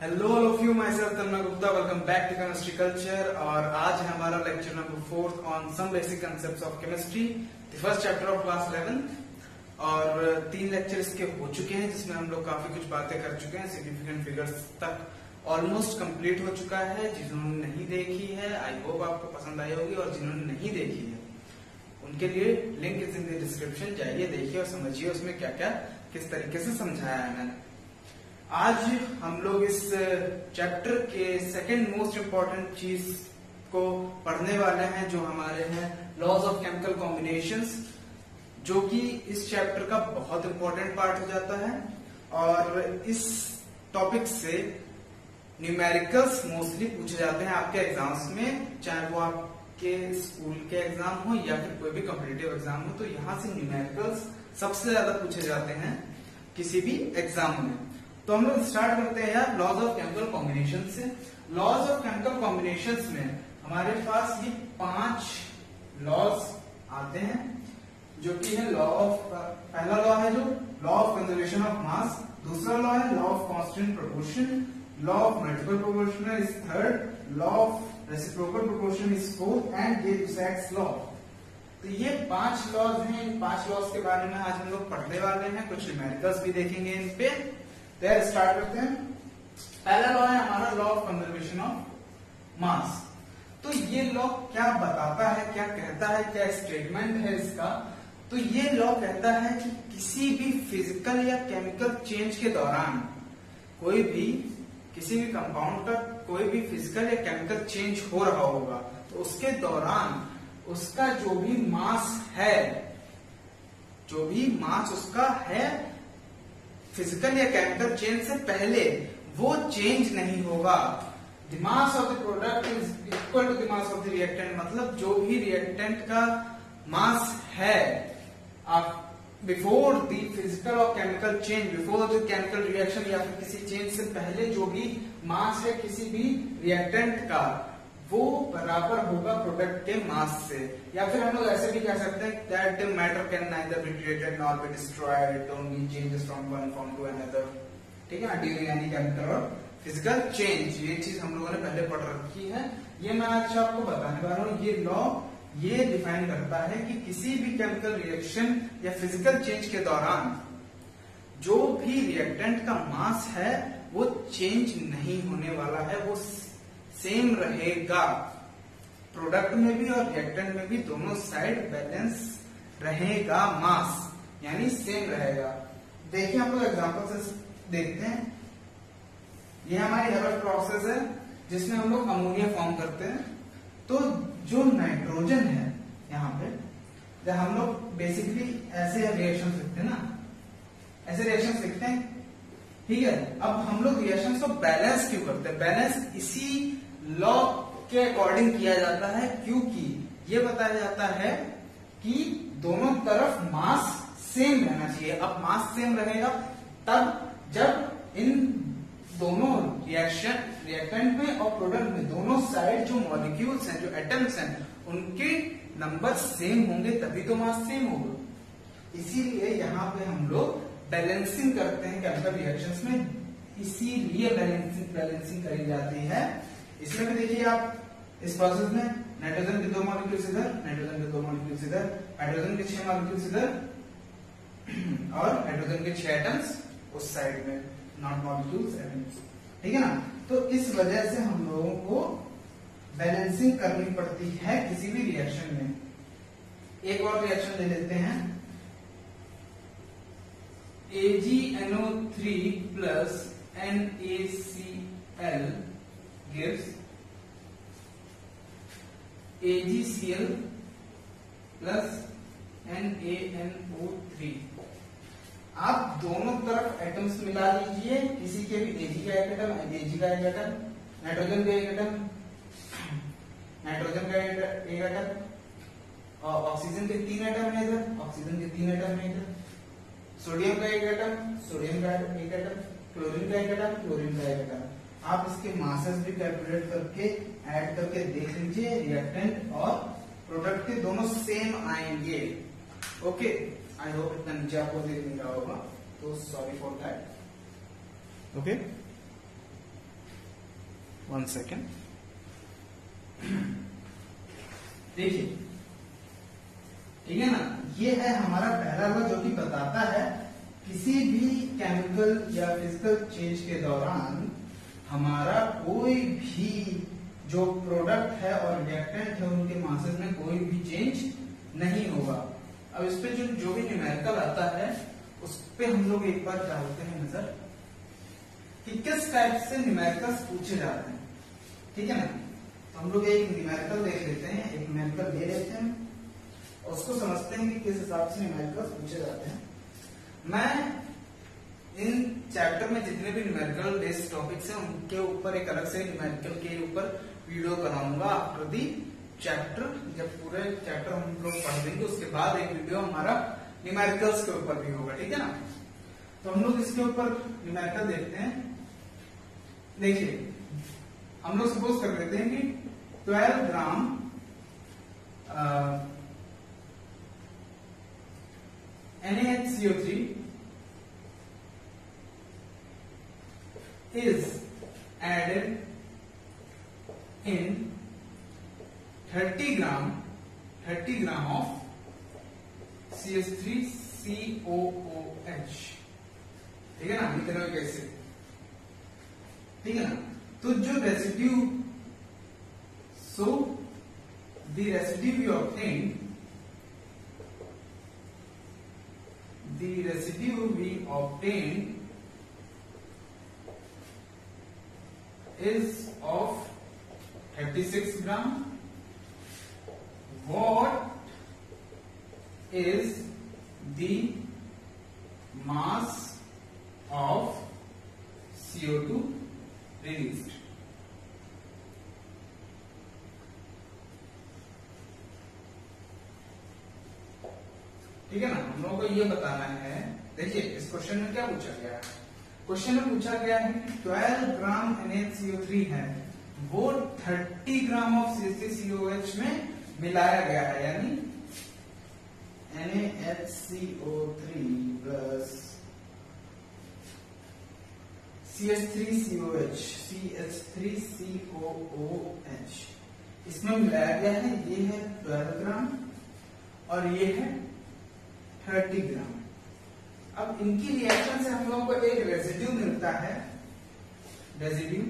Hello all of you, myself Tanmay Gupta. Welcome back to chemistry culture. और आज है हमारा lecture number 4 on some basic concepts of chemistry, the first chapter of class 11। और 3 lectures के हो चुके हैं जिसमें हम लोग काफी कुछ बातें कर चुके हैं। सिग्निफिकेंट फिगर्स तक ऑलमोस्ट कंप्लीट हो चुका है। जिन्होंने नहीं देखी है, आई होप आपको पसंद आई होगी, और जिन्होंने नहीं देखी है उनके लिए link is in the description. जाइए, देखिए और समझिए उसमें क्या क्या किस तरीके से समझाया है मैंने। आज हम लोग इस चैप्टर के सेकंड मोस्ट इम्पोर्टेंट चीज को पढ़ने वाले हैं, जो हमारे हैं लॉज ऑफ केमिकल कॉम्बिनेशंस, जो कि इस चैप्टर का बहुत इंपॉर्टेंट पार्ट हो जाता है। और इस टॉपिक से न्यूमेरिकल्स मोस्टली पूछे जाते हैं आपके एग्जाम्स में, चाहे वो आपके स्कूल के एग्जाम हो या फिर कोई भी कॉम्पिटिटिव एग्जाम हो। तो यहाँ से न्यूमेरिकल्स सबसे ज्यादा पूछे जाते हैं किसी भी एग्जाम में। तो हम लोग स्टार्ट करते हैं यार लॉज ऑफ केमिकल कॉम्बिनेशन से। लॉज ऑफ केमिकल कॉम्बिनेशंस में हमारे पास ये 5 लॉज आते हैं, जो कि है लॉ ऑफ, पहला लॉ है जो लॉ ऑफ कंजर्वेशन ऑफ मास, दूसरा लॉ है law of constant proportion, law of multiple proportion is third, law of reciprocal proportion is fourth, and Gay-Lussac's law. तो ये 5 लॉज हैं। इन 5 लॉज के बारे में आज हम लोग पढ़ने वाले हैं, कुछ न्यूमेरिकल्स भी देखेंगे इन पे। स्टार्ट करते हैं। पहला लॉ है हमारा लॉ ऑफ कंजर्वेशन ऑफ मास। तो ये लॉ क्या बताता है, क्या कहता है, क्या स्टेटमेंट है इसका? तो ये लॉ कहता है कि किसी भी फिजिकल या केमिकल चेंज के दौरान कोई भी किसी भी कंपाउंड का कोई भी फिजिकल या केमिकल चेंज हो रहा होगा, तो उसके दौरान उसका जो भी मास है, जो भी मास उसका है फिजिकल या केमिकल चेंज से पहले, वो चेंज नहीं होगा। The mass of the product is equal to the mass of the reactant. मतलब जो भी रिएक्टेंट का मास है बिफोर द फिजिकल और chemical change, before the chemical reaction या फिर किसी चेंज से पहले जो भी मास है किसी भी रिएक्टेंट का, वो बराबर होगा प्रोडक्ट के मास से। या फिर हम लोग ऐसे भी कह सकते हैं that matter can neither be created nor be destroyed, only changes from one form to another. ठीक है ना, ड्यूरिंग एनी केमिकल और फिजिकल चेंज। ये चीज हम लोगों ने पहले पढ़ रखी है, ये मैं आज आपको बताने वाला हूँ। ये लॉ ये डिफाइन करता है कि किसी भी केमिकल रिएक्शन या फिजिकल चेंज के दौरान जो भी रिएक्टेंट का मास है वो चेंज नहीं होने वाला है, वो सेम रहेगा। प्रोडक्ट में भी और रिएक्टेंट में भी दोनों साइड बैलेंस रहेगा, मास यानी सेम रहेगा। देखिए हम लोग एग्जांपल से देखते हैं। ये हमारी हेबर्ट प्रोसेस है जिसमें हम लोग अमोनिया फॉर्म करते हैं। तो जो नाइट्रोजन है यहाँ पे, जब हम लोग बेसिकली ऐसे रिएक्शन लिखते हैं ना, ऐसे रिएक्शन लिखते हैं, ठीक है। अब हम लोग रिएक्शन को बैलेंस क्यों करते हैं? बैलेंस इसी लॉ के अकॉर्डिंग किया जाता है, क्योंकि ये बताया जाता है कि दोनों तरफ मास सेम रहना चाहिए। अब मास सेम रहेगा तब जब इन दोनों रिएक्टेंट में और प्रोडक्ट में दोनों साइड जो मॉलिक्यूल्स हैं, जो एटम्स हैं, उनके नंबर सेम होंगे, तभी तो मास सेम होगा। इसीलिए यहाँ पे हम लोग बैलेंसिंग करते हैं केमिकल रिएक्शंस में, इसीलिए बैलेंसिंग करी जाती है। इसमें भी देखिए आप इस प्रोसेस में नाइट्रोजन के 2 मॉलिक्यूल्स इधर, नाइट्रोजन के 2 मॉलिक्यूल्स इधर, हाइड्रोजन के 6 मॉलिक्यूल्स इधर और हाइड्रोजन के 6 एटम्स उस साइड में, नॉट मॉलिक्यूल्स एटम्स। ठीक है ना। तो इस वजह से हम लोगों को बैलेंसिंग करनी पड़ती है किसी भी रिएक्शन में। एक और रिएक्शन ले लेते हैं। AgNO3 plus NaCl gives AgCl plus NaNO3। आप दोनों तरफ एटम्स मिला लीजिए, किसी के भी Ag का एक एटम, Ag का एक एटम, नाइट्रोजन का एक एटम, नाइट्रोजन का एक एटम, और ऑक्सीजन के 3 एटम है इधर, ऑक्सीजन के 3 एटम है इधर, सोडियम का एक एटम, सोडियम का एक एटम, क्लोरीन का एक एटम, क्लोरीन का एक एटम। आप इसके मासेस भी कैलकुलेट करके ऐड करके देख लीजिए, रिएक्टेंट और प्रोडक्ट के दोनों सेम आएंगे। ओके, आई होप इतना नीचे आपको देख नहीं रहा होगा, तो sorry for that. Okay, 1 second. देखिए, ठीक है ना, ये है हमारा पहला लॉ जो कि बताता है किसी भी केमिकल या फिजिकल चेंज के दौरान हमारा कोई भी जो प्रोडक्ट है और रिएक्टेंट है उनके मासेस में कोई भी चेंज नहीं होगा। अब इस पे जो भी न्यूमेरिकल आता है उस पे हम लोग एक बार डालते हैं नजर कि किस टाइप से न्यूमेरिकल्स पूछे जाते हैं। ठीक है ना, तो हम लोग एक न्यूमेरिकल देख लेते हैं, एक न्यूमेरिकल ले लेते हैं और उसको समझते हैं कि किस हिसाब से न्यूमेरिकल्स पूछे जाते हैं। मैं इन चैप्टर में जितने भी न्यूमेरिकल बेस्ड टॉपिक्स हैं उनके ऊपर एक अलग से न्यूमेरिकल के ऊपर वीडियो बनाऊंगा आफ्टर दी चैप्टर। जब पूरे चैप्टर हम लोग पढ़ लेंगे उसके बाद एक वीडियो हमारा न्यूमेरिकल्स के ऊपर भी होगा। ठीक है ना, तो हम लोग इसके ऊपर न्यूमेरिकल देखते हैं। देखिए, हम लोग सपोज कर लेते हैं कि 12 ग्राम NaHCO3 is added in 30 gram of CH3COOH। ठीक है ना, इतना कैसे, ठीक है ना, तो जो residue, so the residue we obtain, is of 36 gram. What is the mass of CO2 released? ठीक है ना, हम लोगों को ये बताना है। देखिए, इस क्वेश्चन में क्या पूछा गया है, क्वेश्चन में पूछा गया है कि 12 ग्राम NaCO3 है, वो 30 ग्राम ऑफ CH3COOH में मिलाया गया है, यानी NaHCO3 प्लस CH3COOH इसमें मिलाया गया है। ये है 12 ग्राम और ये है 30 ग्राम। अब इनकी रिएक्शन से हम लोगों को एक रेसिड्यू मिलता है, रेसिड्यू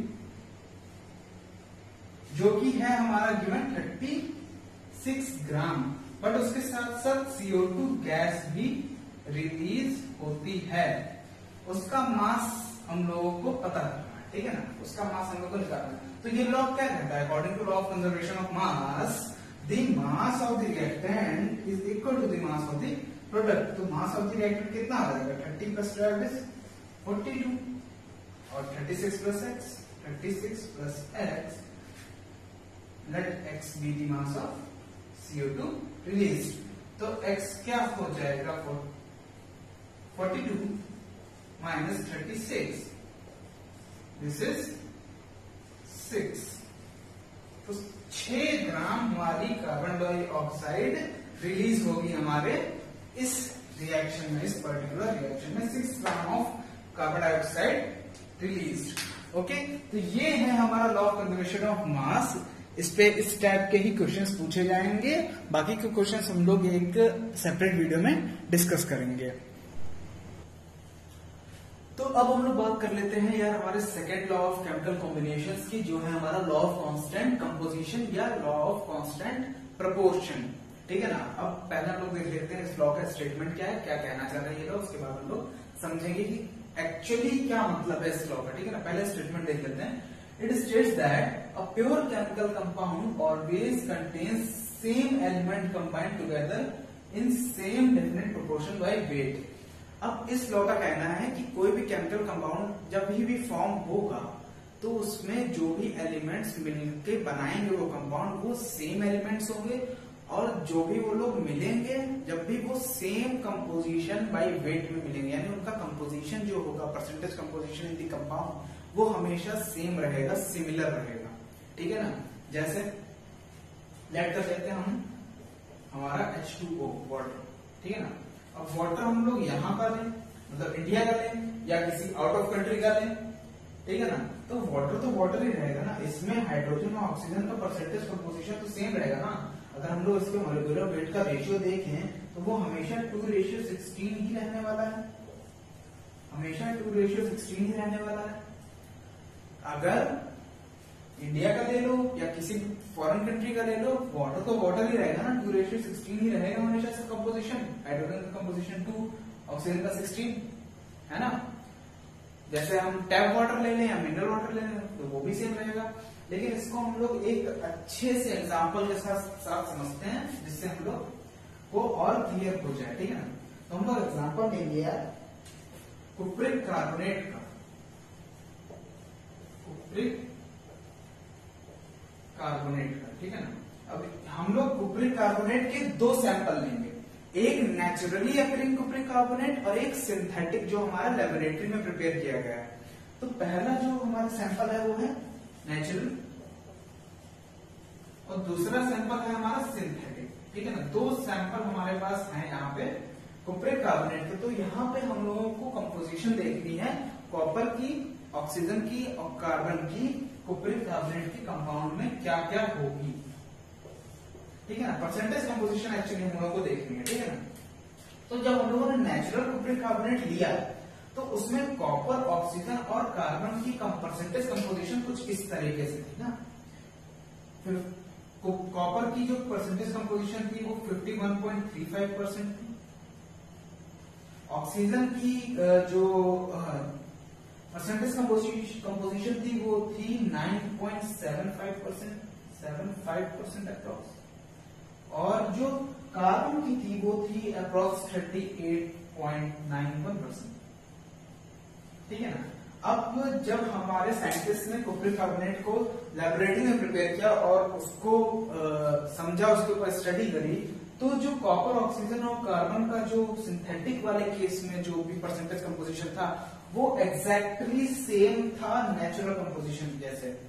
जो कि है हमारा गिवन 36 ग्राम, बट उसके साथ साथ CO2 गैस भी रिलीज होती है। उसका मास हम लोगों को पता करना है। ठीक है ना, उसका मास हम लोगों को निकालना है। तो ये लॉ क्या कहता है, according to law of conservation of mass, the mass of the reactant is equal to the mass of the product. तो मास ऑफ द रिएक्टेंट कितना आ जाएगा, 30 प्लस 12 इज 42 और 36 plus X, 36 plus X, let X be the mass of CO2 released. तो X क्या हो जाएगा, 42 minus 36, this is 6। तो 6 ग्राम हमारी कार्बन डाइऑक्साइड रिलीज होगी हमारे इस रिएक्शन में, इस पर्टिकुलर रिएक्शन में 6 gram of carbon dioxide released. Okay, तो ये है हमारा लॉ ऑफ कंजर्वेशन ऑफ मास। इस पे इस टाइप के ही क्वेश्चंस पूछे जाएंगे, बाकी के क्वेश्चंस हम लोग एक सेपरेट वीडियो में डिस्कस करेंगे। तो अब हम लोग बात कर लेते हैं यार हमारे second law of chemical combinations की, जो है हमारा लॉ ऑफ कांस्टेंट कंपोजिशन या लॉ ऑफ कांस्टेंट प्रपोर्शन। ठीक है ना, अब पहले हम लोग देख लेते हैं इस लॉ का स्टेटमेंट क्या है, क्या कहना चाह रहा है ये लॉ, उसके बाद हम लोग समझेंगे कि एक्चुअली क्या मतलब है इस लॉ का। ठीक है ना, पहले स्टेटमेंट देख लेते हैं। It states that a pure chemical compound always contains same element combined together in same definite proportion by weight। अब इस लॉ का कहना है कि कोई भी केमिकल कंपाउंड जब भी फॉर्म होगा तो उसमें जो भी एलिमेंट्स मिलके बनाएंगे वो कंपाउंड, वो सेम एलिमेंट्स होंगे और जो भी वो लोग मिलेंगे जब भी वो सेम कंपोजिशन बाय वेट में मिलेंगे, यानी उनका कंपोजिशन जो होगा, percentage composition in the compound, वो हमेशा सेम रहेगा, सिमिलर रहेगा। ठीक है ना, जैसे लेट कर लेते हैं हम हमारा H2O वाटर। ठीक है ना, अब वाटर हम लोग यहां का लें, मतलब इंडिया का लें या किसी आउट ऑफ कंट्री का लें, ठीक है ना। तो वाटर ही रहेगा ना, इसमें हाइड्रोजन और ऑक्सीजन का परसेंटेज कंपोजिशन तो सेम रहेगा ना। अगर हम लोग इसके मॉलिक्यूलर वेट का रेशियो देखें तो वो हमेशा 2:16 ही रहने वाला है, हमेशा 2:16 ही रहने वाला है। अगर इंडिया का ले लो या किसी फॉरेन कंट्री का ले लो, वाटर तो वाटर ही रहेगा ना, 2:16 ही रहेगा हमेशा से कंपोजिशन। हाइड्रोजन का कंपोजिशन 2, ऑक्सीजन का 16, है ना। जैसे हम टैप वाटर ले लें या मिनरल वाटर ले लें तो वो भी सेम रहेगा। लेकिन इसको हम लोग एक अच्छे से एग्जाम्पल के साथ समझते हैं, जिससे हम लोग को और क्लियर हो जाए, ठीक है ना। तो हम लोग एग्जाम्पल ले लिया कुप्रिक कार्बोनेट का, कुप्रिक कार्बोनेट का, ठीक है ना। अब हम लोग कुप्रिक कार्बोनेट के दो सैंपल लेंगे, एक नेचुरली अकरिंग कुप्रिक कार्बोनेट और एक सिंथेटिक जो हमारा लेबोरेटरी में प्रिपेयर किया गया है। तो पहला जो हमारा सैंपल है वो है नेचुरल और दूसरा सैंपल है हमारा सिंथेटिक, ठीक है ना। दो सैंपल हमारे पास हैं यहाँ पे कुप्रिक कार्बोनेट के। तो यहाँ पे हम लोगों को कंपोजिशन देखनी है कॉपर की, ऑक्सीजन की और कार्बन की कुप्रिक कार्बोनेट की कंपाउंड में क्या क्या होगी, ठीक है ना। परसेंटेज कंपोजिशन एक्चुअली हम लोगों को देखनी है, ठीक है ना। तो जब हम लोगों ने नेचुरल कुप्रिक कार्बोनेट लिया तो उसमें कॉपर, ऑक्सीजन और कार्बन की परसेंटेज कंपोजिशन कुछ इस तरीके से थी ना। फिर कॉपर की जो परसेंटेज कंपोजिशन थी वो 51.35% थी। ऑक्सीजन की जो परसेंटेज कंपोजिशन थी वो थी 9.75%, 75% अप्रॉक्स। और जो कार्बन की थी वो थी अप्रॉक्स 38.91%, ठीक है ना। अब जब हमारे साइंटिस्ट ने कुप्रिक कार्बोनेट को लेबोरेटरी में प्रिपेयर किया और उसको समझा, उसके ऊपर स्टडी करी, तो जो कॉपर, ऑक्सीजन और कार्बन का जो सिंथेटिक वाले केस में जो भी परसेंटेज कंपोजिशन था वो एग्जैक्टली सेम था नेचुरल कंपोजिशन जैसे।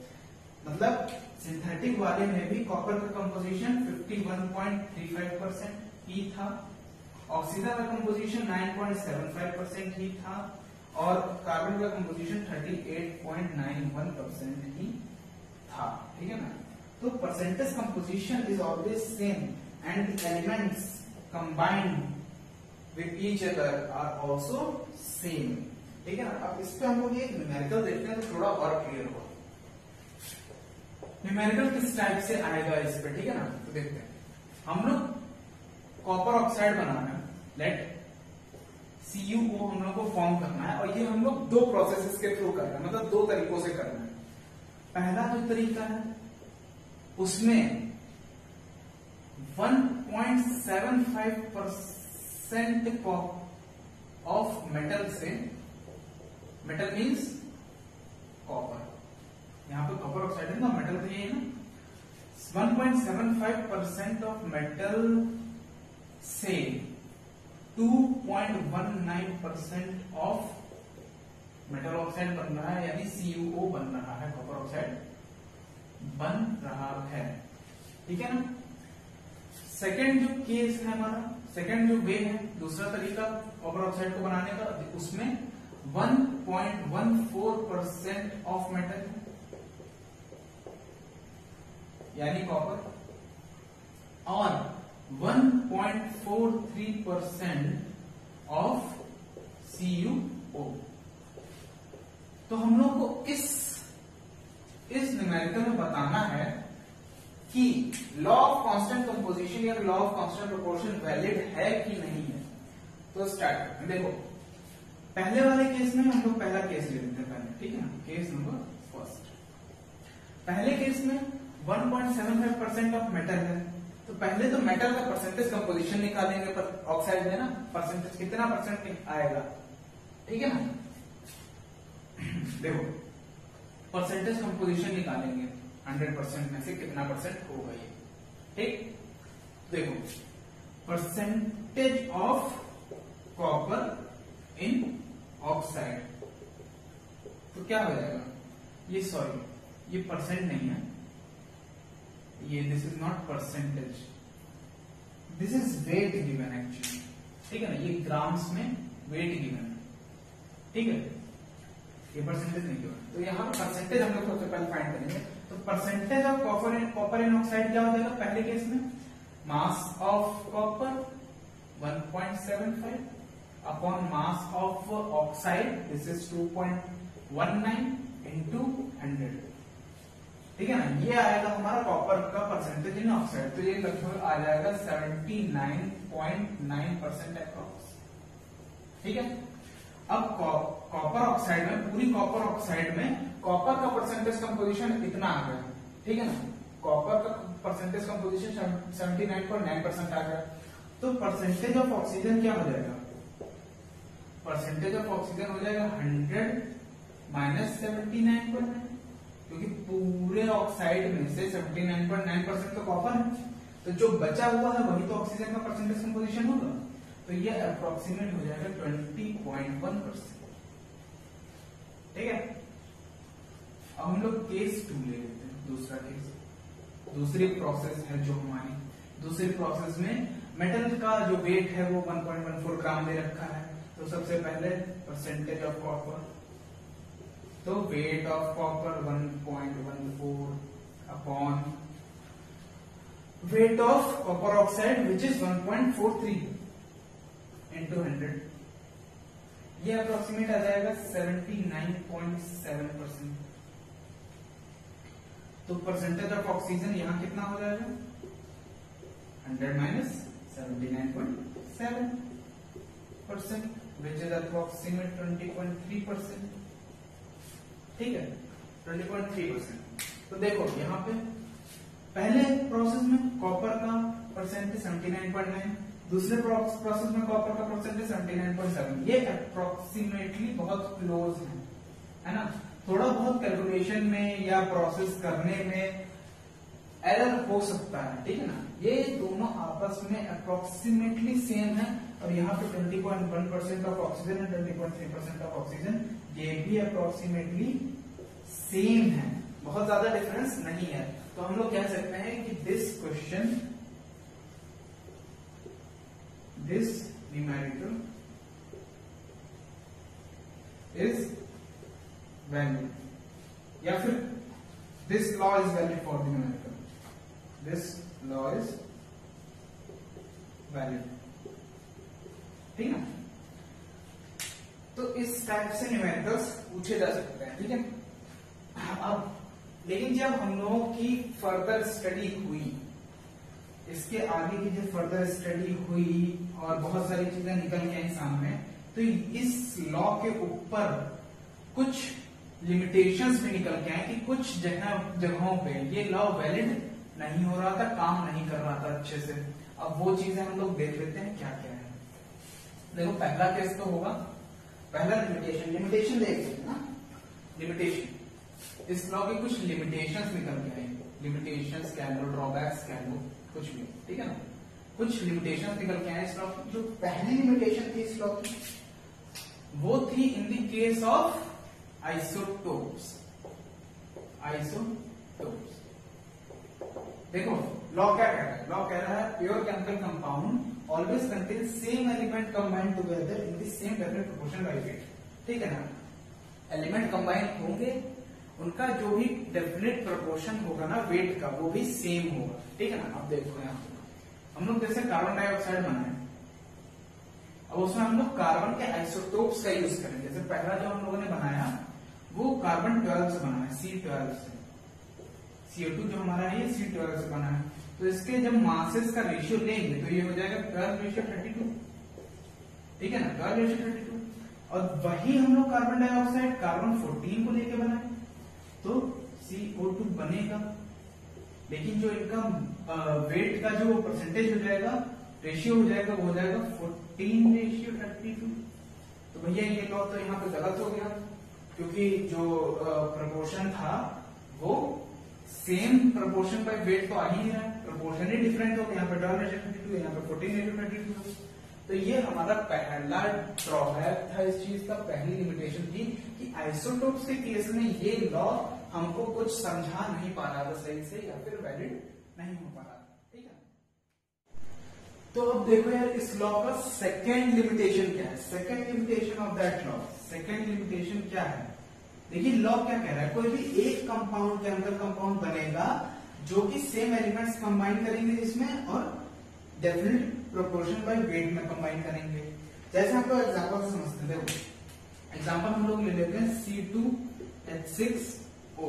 मतलब सिंथेटिक वाले में भी कॉपर का कंपोजिशन 51.35% ही था, ऑक्सीजन का कंपोजिशन 9.75% ही था और कार्बन का कंपोजिशन 38.91% ही था, ठीक है ना। तो percentage composition is always same and the elements combined with each other are also same, ठीक है ना। अब इस पे हम लोग एक न्यूमेरिकल देखते हैं तो थोड़ा और क्लियर होगा। न्यूमेरिकल किस टाइप से आएगा इस पे, ठीक है ना। तो देखते हैं, हम लोग कॉपर ऑक्साइड बनाना है, लेट CuO हम लोग को फॉर्म करना है और ये हम लोग दो प्रोसेसेस के थ्रू कर रहे हैं, मतलब दो तरीकों से करना है। पहला जो तरीका है उसमें 1.75% ऑफ मेटल से, मेटल मीन्स कॉपर, यहां पे कॉपर ऑक्साइड है ना, मेटल तो ये है ना। 1.75% ऑफ मेटल से 2.19% ऑफ मेटल ऑक्साइड बन रहा है, यानी CuO बन रहा है, कॉपर ऑक्साइड बन रहा है, ठीक है ना। सेकेंड जो केस है हमारा, सेकेंड जो वे है, दूसरा तरीका कॉपर ऑक्साइड को बनाने का, उसमें 1.14% ऑफ मेटल है यानी कॉपर और 1.43% ऑफ CuO। तो हम लोग को इस न्यूमेरिकल में बताना है कि लॉ ऑफ कांस्टेंट कंपोजिशन या law of constant proportion valid है कि नहीं है। तो स्टार्ट देखो, पहले वाले केस में हम लोग पहला केस ले लेते हैं पहले, ठीक है ना। केस नंबर फर्स्ट, पहले केस में 1.75% ऑफ मेटल है, तो पहले तो मेटल का परसेंटेज कंपोजिशन निकालेंगे, पर ऑक्साइड में ना परसेंटेज कितना परसेंट आएगा, ठीक है ना। देखो परसेंटेज कंपोजिशन निकालेंगे, 100% में से कितना परसेंट होगा ये, ठीक। देखो percentage of copper in oxide, तो क्या हो जाएगा, ये सॉरी ये परसेंट नहीं है, ये this is not percentage, this is wait given actually, ठीक है ना। ये ग्राम्स में वेट गिवन है, ठीक है। ये परसेंटेज नहीं होगा, तो यहाँ पर परसेंटेज हम लोग सबसे पहले फाइंड करेंगे। तो percentage of copper in oxide क्या हो जाएगा पहले केस में, mass of copper 1.75 upon mass of oxide this is 2.19 into 100, ठीक है ना। ये आएगा हमारा कॉपर का परसेंटेज इन ऑक्साइड, तो ये लगभग आ जाएगा 79.9% अप्रॉक्स, ठीक है। अब कॉपर ऑक्साइड में, पूरी कॉपर ऑक्साइड में कॉपर का परसेंटेज कंपोजिशन इतना आ गया, ठीक है ना। कॉपर का परसेंटेज कंपोजिशन 79.9% आ गया, तो परसेंटेज ऑफ ऑक्सीजन क्या हो जाएगा, परसेंटेज ऑफ ऑक्सीजन हो जाएगा 100 माइनस 79.9, क्योंकि पूरे ऑक्साइड में से 79.9% तो कॉपर है, तो जो बचा हुआ है वही तो ऑक्सीजन का परसेंटेज कंपोजिशन होगा, तो ये अप्रोक्सीमेट हो जाएगा 20.1%, ठीक है। अब हम लोग केस 2 ले लेते हैं, दूसरा केस, दूसरी प्रोसेस है जो हमारी, दूसरी प्रोसेस में मेटल का जो वेट है वो 1.14 ग्राम दे रखा है। तो सबसे पहले परसेंटेज ऑफ कॉपर, तो weight of copper 1.14 upon weight of copper oxide which is 1.43 into 100, ये अप्रोक्सीमेट आ जाएगा 79.7%। तो परसेंटेज ऑफ ऑक्सीजन यहां कितना हो जाएगा 100 माइनस 79.7% विच इज अप्रोक्सीमेट 20.3%, ठीक है 20.3%। तो देखो यहाँ पे पहले प्रोसेस में कॉपर का परसेंटेज 79.9, दूसरे प्रोसेस में कॉपर का परसेंटेज 79.7, ये अप्रोक्सीमेटली बहुत क्लोज है ना। थोड़ा बहुत कैलकुलेशन में या प्रोसेस करने में एरर हो सकता है, ठीक है ना। ये दोनों आपस में अप्रोक्सीमेटली सेम है, और यहाँ पे 20.1% of oxygen and 20.3% of oxygen, ये भी अप्रोक्सीमेटली सेम है, बहुत ज्यादा डिफरेंस नहीं है। तो हम लोग कह सकते हैं कि this question, this numerical is valid, या फिर this law is valid for the numerical, this law is valid, ठीक है। तो इस टाइप से न्यूमेरिकल्स पूछे जा सकते हैं, ठीक है। अब लेकिन जब हम लोगों की फर्दर स्टडी हुई, इसके आगे की जो फर्दर स्टडी हुई और बहुत सारी चीजें निकल के आई सामने, तो इस लॉ के ऊपर कुछ लिमिटेशंस भी निकल के आए कि कुछ जगहों पे ये लॉ वैलिड नहीं हो रहा था, काम नहीं कर रहा था अच्छे से। अब वो चीजें हम लोग देख लेते हैं क्या क्या है। देखो पहला केस तो होगा, पहला लिमिटेशन देख लेते हैं ना। लिमिटेशन, इस लॉ की कुछ लिमिटेशंस निकल के आई, लिमिटेशंस कह लो, ड्रॉबैक्स कह लो, कुछ भी, ठीक है ना। कुछ लिमिटेशंस निकल के आए इस लॉ की। जो पहली लिमिटेशन थी इस लॉ की वो थी in the case of isotopes. Isotopes, देखो लॉ क्या कह रहा है, लॉ कह रहा है pure chemical compound always contain same element combined together in the same definite proportion by weight, ठीक है ना। एलिमेंट कंबाइन होंगे, उनका जो भी डेफिनेट प्रोपोर्शन होगा ना वेट का, वो भी सेम होगा, ठीक है ना। अब देखो यहाँ हम लोग जैसे कार्बन डाइऑक्साइड बनाए, अब उसमें हम लोग कार्बन के आइसोटोप्स का यूज करेंगे। जैसे पहला जो हम लोगों ने बनाया वो कार्बन 12 से बना है, C12 से, CO2 जो हमारा है ये C12 से बना है। तो इसके जब मासेस का रेशियो लेंगे तो ये हो जाएगा 12:32, ठीक है ना, 12:32। और वही हम लोग कार्बन डाइऑक्साइड कार्बन 14 को लेके बनाए तो CO2 बनेगा, लेकिन जो इनका वेट का जो परसेंटेज हो जाएगा, रेशियो हो जाएगा, वो हो जाएगा 14:32। तो भैया ये लॉ तो यहाँ पे गलत हो गया, क्योंकि जो प्रपोर्शन था वो सेम प्रपोर्शन बाय वेट तो आ ही नहीं रहा, प्रपोर्शन ही डिफरेंट हो गया, यहाँ पे 12:32, यहाँ पे 14:32। तो ये हमारा पहला ड्रॉबैक था इस चीज का, पहली लिमिटेशन थी कि आइसोटोप्स के केस में ये लॉ हमको कुछ समझा नहीं पा रहा था सही से, या फिर वैलिड नहीं हो पा रहा, ठीक है। तो अब देखो यार इस लॉ का सेकेंड लिमिटेशन क्या है, second limitation of that law, second limitation क्या है, देखिए लॉ क्या कह रहा है, कोई भी एक कंपाउंड के अंदर कंपाउंड बनेगा जो कि सेम एलिमेंट्स कंबाइन करेंगे इसमें और डेफिनेट प्रोपोर्शन बाय वेट में कंबाइन करेंगे। जैसे आप लोग एग्जांपल से समझते हैं, देखो एग्जांपल हम लोग ले लेते हैं C2H6O।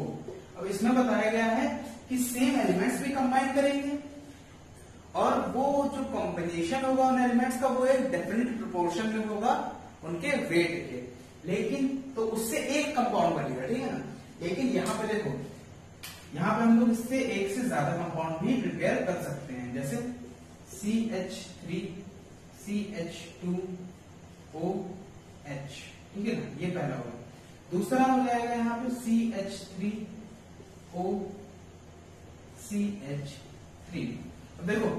अब इसमें बताया गया है कि सेम एलिमेंट्स भी कंबाइन करेंगे और वो जो कॉम्बिनेशन होगा उन एलिमेंट्स का वो एक डेफिनेट प्रोपोर्शन में होगा उनके वेट के, लेकिन तो उससे एक कंपाउंड बनेगा, ठीक है ना। लेकिन यहाँ पे देखो, यहाँ पे हम लोग इससे एक से ज्यादा कंपाउंड भी प्रिपेयर कर सकते हैं, जैसे CH3 CH2OH, ठीक है ना, ये पहला होगा। दूसरा हो जाएगा यहाँ पे CH3O CH3। अब देखो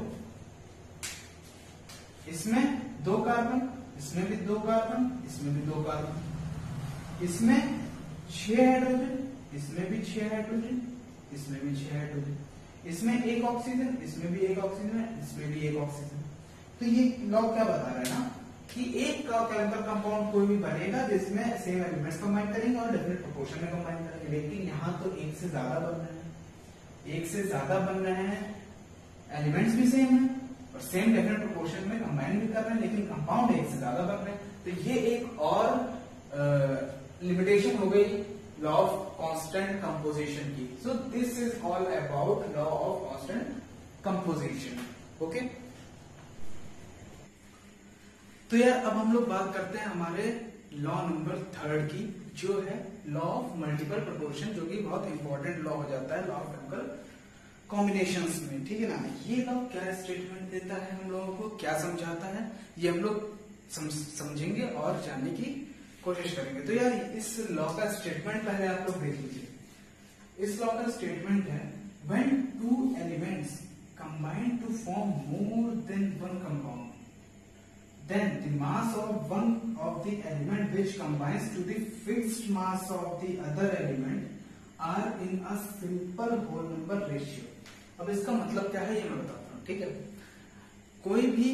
इसमें 2 कार्बन, इसमें भी 2 कार्बन, इसमें भी 2 कार्बन, इसमें 6 हाइड्रोजन, इसमें भी 6 हाइड्रोजन, इसमें भी 6 हाइड्रोजन, इसमें 1 ऑक्सीजन, इसमें भी 1 ऑक्सीजन है, इसमें भी 1 ऑक्सीजन। तो ये लॉ क्या बता रहा है ना कि एक केमिकल कंपाउंड कोई भी बनेगा जिसमें सेम एलिमेंट्स कंबाइन करेंगे और डिफरेंट प्रोपोर्शन में कंबाइन करेंगे, लेकिन यहाँ तो एक से ज्यादा बन रहे हैं, एक से ज्यादा बन रहे हैं, एलिमेंट्स भी सेम है और सेम डिफरेंट प्रोपोर्शन में कंबाइन भी कर रहे हैं, लेकिन कंपाउंड एक से ज्यादा बन रहे हैं। तो ये एक और लिमिटेशन हो गई लॉ ऑफ कांस्टेंट कंपोजिशन की। So this is all about law of constant composition. Okay, तो यार अब हम लोग बात करते हैं हमारे लॉ नंबर 3 की, जो है लॉ ऑफ मल्टीपल प्रोपोर्शन, जो कि बहुत इंपॉर्टेंट लॉ हो जाता है लॉ ऑफ केमिकल कॉम्बिनेशंस में, ठीक है ना। ये लॉ क्या स्टेटमेंट देता है हम लोगों को, क्या समझाता है, ये हम लोग समझेंगे और जानने की कोशिश करेंगे। तो यार इस लॉ का स्टेटमेंट पहले आप लोग देख लीजिए। इस लॉ का स्टेटमेंट है when 2 elements combine to form more than 1 compound, then the mass of one of the element which combines to the fixed mass of the other element are in a simple whole number ratio। अब इसका मतलब क्या है ये मैं बताता हूँ, ठीक है। कोई भी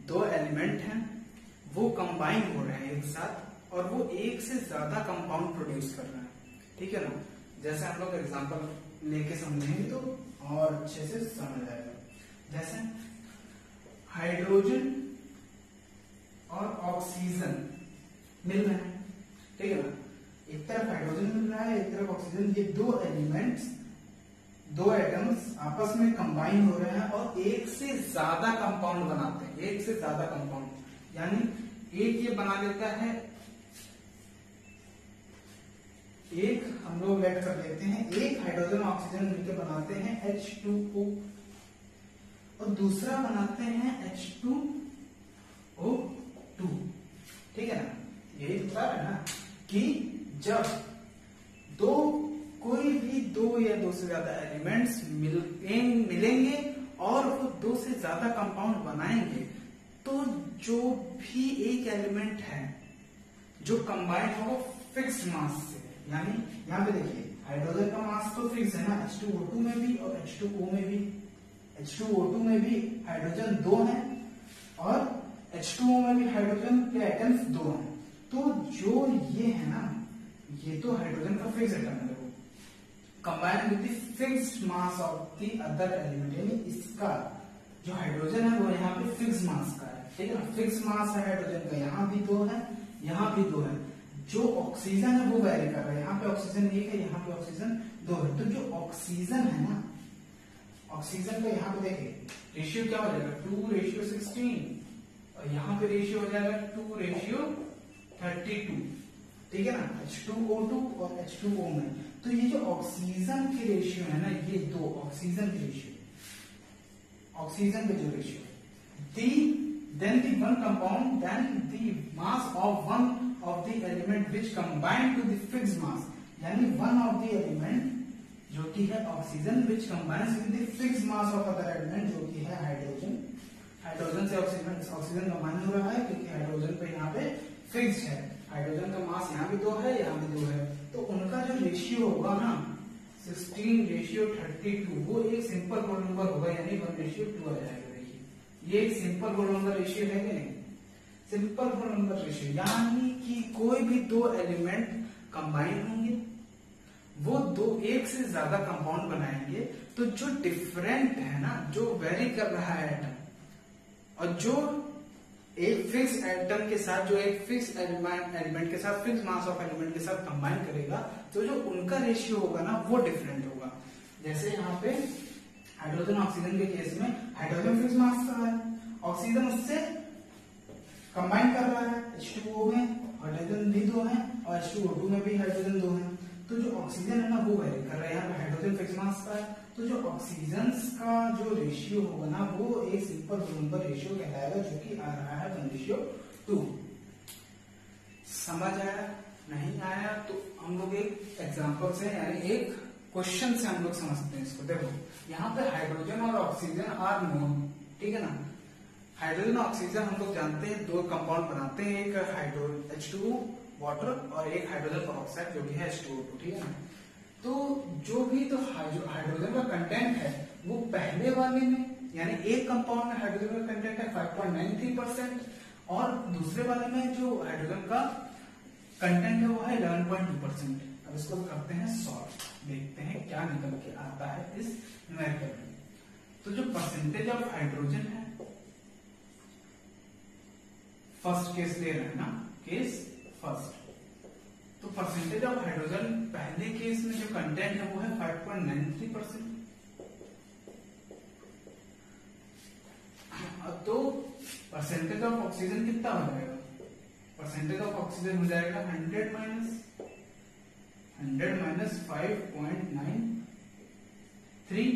2 एलिमेंट हैं वो कंबाइन हो रहे हैं एक साथ और वो एक से ज्यादा कंपाउंड प्रोड्यूस कर रहे हैं, ठीक है ना। जैसे हम लोग एग्जांपल लेके समझेंगे तो और अच्छे से समझ आएगा। जैसे हाइड्रोजन और ऑक्सीजन मिल रहे हैं, ठीक है ना। एक तरफ हाइड्रोजन मिल रहा है, एक तरफ ऑक्सीजन, ये 2 एलिमेंट्स, 2 एटम्स आपस में कंबाइन हो रहे हैं और एक से ज्यादा कंपाउंड बनाते हैं, एक से ज्यादा कंपाउंड, यानी एक ये बना देता है, एक हम लोग ऐड कर लेते हैं, एक हाइड्रोजन ऑक्सीजन मिलकर बनाते हैं H2O और दूसरा बनाते हैं H2O2, ठीक है ना। यही बता रहा है ना कि जब कोई भी 2 या 2 से ज्यादा एलिमेंट्स मिलेंगे और वो 2 से ज्यादा कंपाउंड बनाएंगे तो जो भी एक एलिमेंट है जो कंबाइंड होगा फिक्स्ड मास से, यानी यहाँ पे देखिए हाइड्रोजन का मास तो फिक्स है ना, H2O2 में भी और H2O में भी। H2O2 में भी हाइड्रोजन 2 है और H2O में भी हाइड्रोजन के एटम्स 2 हैं। तो जो ये है ना, ये तो हाइड्रोजन का फिक्स एटम है, combine with the fixed mass of the other element, यानी इसका जो हाइड्रोजन है वो यहाँ पे फिक्स मास का है, ठीक है ना। फिक्स मास है हाइड्रोजन का, यहाँ भी 2 है, यहाँ भी 2 है। जो ऑक्सीजन है वो वेरी कर रहा है, यहाँ पे ऑक्सीजन 1 है, यहाँ पे ऑक्सीजन 2 है। तो जो ऑक्सीजन है ना, ऑक्सीजन का यहाँ पे देखिए रेशियो क्या हो जाएगा, 2:16 और यहाँ पे रेशियो हो जाएगा 2:32, ठीक है ना, H2O2 और H2O में। तो ये जो ऑक्सीजन की रेशियो है ना, ये 2 ऑक्सीजन की रेशियो, ऑक्सीजन के जो ratio then the one compound, then the mass of one of the element which combine to the fixed mass, यानी one of the element जो कि है oxygen which combines with the fixed mass of other element जो कि है hydrogen. Hydrogen से oxygen combine हो रहा है क्योंकि हाइड्रोजन पे यहाँ पे फिक्स्ड है, हाइड्रोजन का मास यहाँ भी 2 है, यहाँ भी 2 है। तो उनका जो रेशियो होगा ना 16:32, वो एक सिंपल होल नंबर होगा, यानी 1:2 आ जाएगा। देखिए ये एक सिंपल होल नंबर रेशियो है कि नहीं, सिंपल होल नंबर रेशियो, यानी कि कोई भी 2 एलिमेंट कंबाइन होंगे, वो दो एक से ज्यादा कंपाउंड बनाएंगे, तो जो डिफरेंट है ना, जो वेरी कर रहा है एटम, और जो एक फिक्स एटम के साथ, जो एक फिक्स एलिमेंट के साथ, फिक्स मास ऑफ एलिमेंट के साथ कंबाइन करेगा, तो जो उनका रेशियो होगा ना वो डिफरेंट होगा। जैसे यहाँ पे हाइड्रोजन ऑक्सीजन के केस में हाइड्रोजन फिक्स मास का है, ऑक्सीजन उससे कंबाइन कर रहा है, H2O में हाइड्रोजन भी 2 है और H2O2 में भी हाइड्रोजन 2 है, तो जो ऑक्सीजन है ना वो वेरी कर रहा है, यहाँ पे हाइड्रोजन फिक्स मास का है, तो जो ऑक्सीजन का जो रेशियो होगा ना वो एक सिंपल नंबर रेशियो कहलाएगा, जो कि आ रहा है 1:2। समझ आया? नहीं आया तो हम लोग एक एग्जांपल से, यानी एक क्वेश्चन से हम लोग समझते हैं इसको। देखो यहाँ पे हाइड्रोजन और ऑक्सीजन आर नोन, ठीक है ना। हाइड्रोजन और ऑक्सीजन हम लोग जानते हैं दो कंपाउंड बनाते हैं, एक H2O वाटर और एक हाइड्रोजन पेरोक्साइड जो कि है H2O2, ठीक है ना। तो जो भी तो हाइड्रोजन का कंटेंट है वो पहले वाले में, यानी एक कंपाउंड में हाइड्रोजन का कंटेंट है 5.93% और दूसरे वाले में जो हाइड्रोजन का कंटेंट है वो है 11.2%। अब इसको करते हैं सॉल्व, देखते हैं क्या निकल के आता है इस न्यूमेरिकल में। तो जो परसेंटेज ऑफ हाइड्रोजन है, फर्स्ट केस ले रहे हैं ना, केस फर्स्ट, तो परसेंटेज ऑफ हाइड्रोजन पहले केस में जो कंटेंट है वो है 5.93%। तो परसेंटेज ऑफ ऑक्सीजन कितना हो जाएगा? परसेंटेज ऑफ ऑक्सीजन हो जाएगा 100 माइनस 5.93,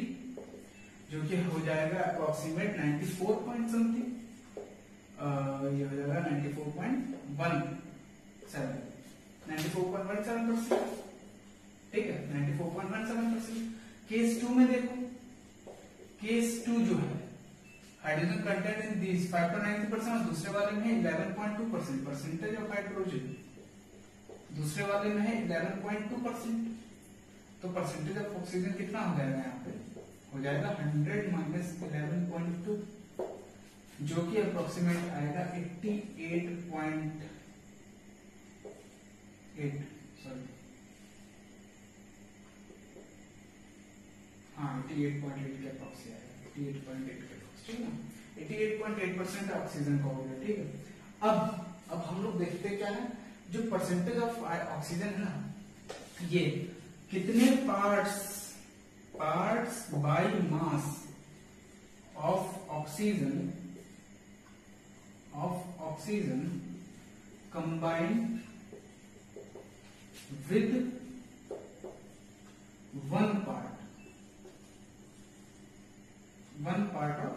जो कि हो जाएगा अप्रोक्सीमेट 94 पॉइंट समथिंग, ये हो जाएगा 94.17%, ठीक है, 94.17%। केस 2 में देखो, केस 2 जो है हाइड्रोजन कंटेंट इन दिस 5.93% और दूसरे वाले में 11.2%। परसेंटेज ऑफ हाइड्रोजन दूसरे वाले में है 11.2%, तो परसेंटेज ऑफ ऑक्सीजन कितना हो जाएगा? यहाँ पे हो जाएगा 100 माइनस 11.2, जो कि अप्रोक्सीमेट आएगा 88.8, सॉरी हाँ 88.8 के अप्रोक्स आएगा, 88.8 के अप्रोक्स, ठीक है ना। 88.8% ऑक्सीजन का हो गया, ठीक है। अब हम लोग देखते क्या है, जो परसेंटेज ऑफ ऑक्सीजन है ना, ये कितने parts by mass of oxygen combined with one part of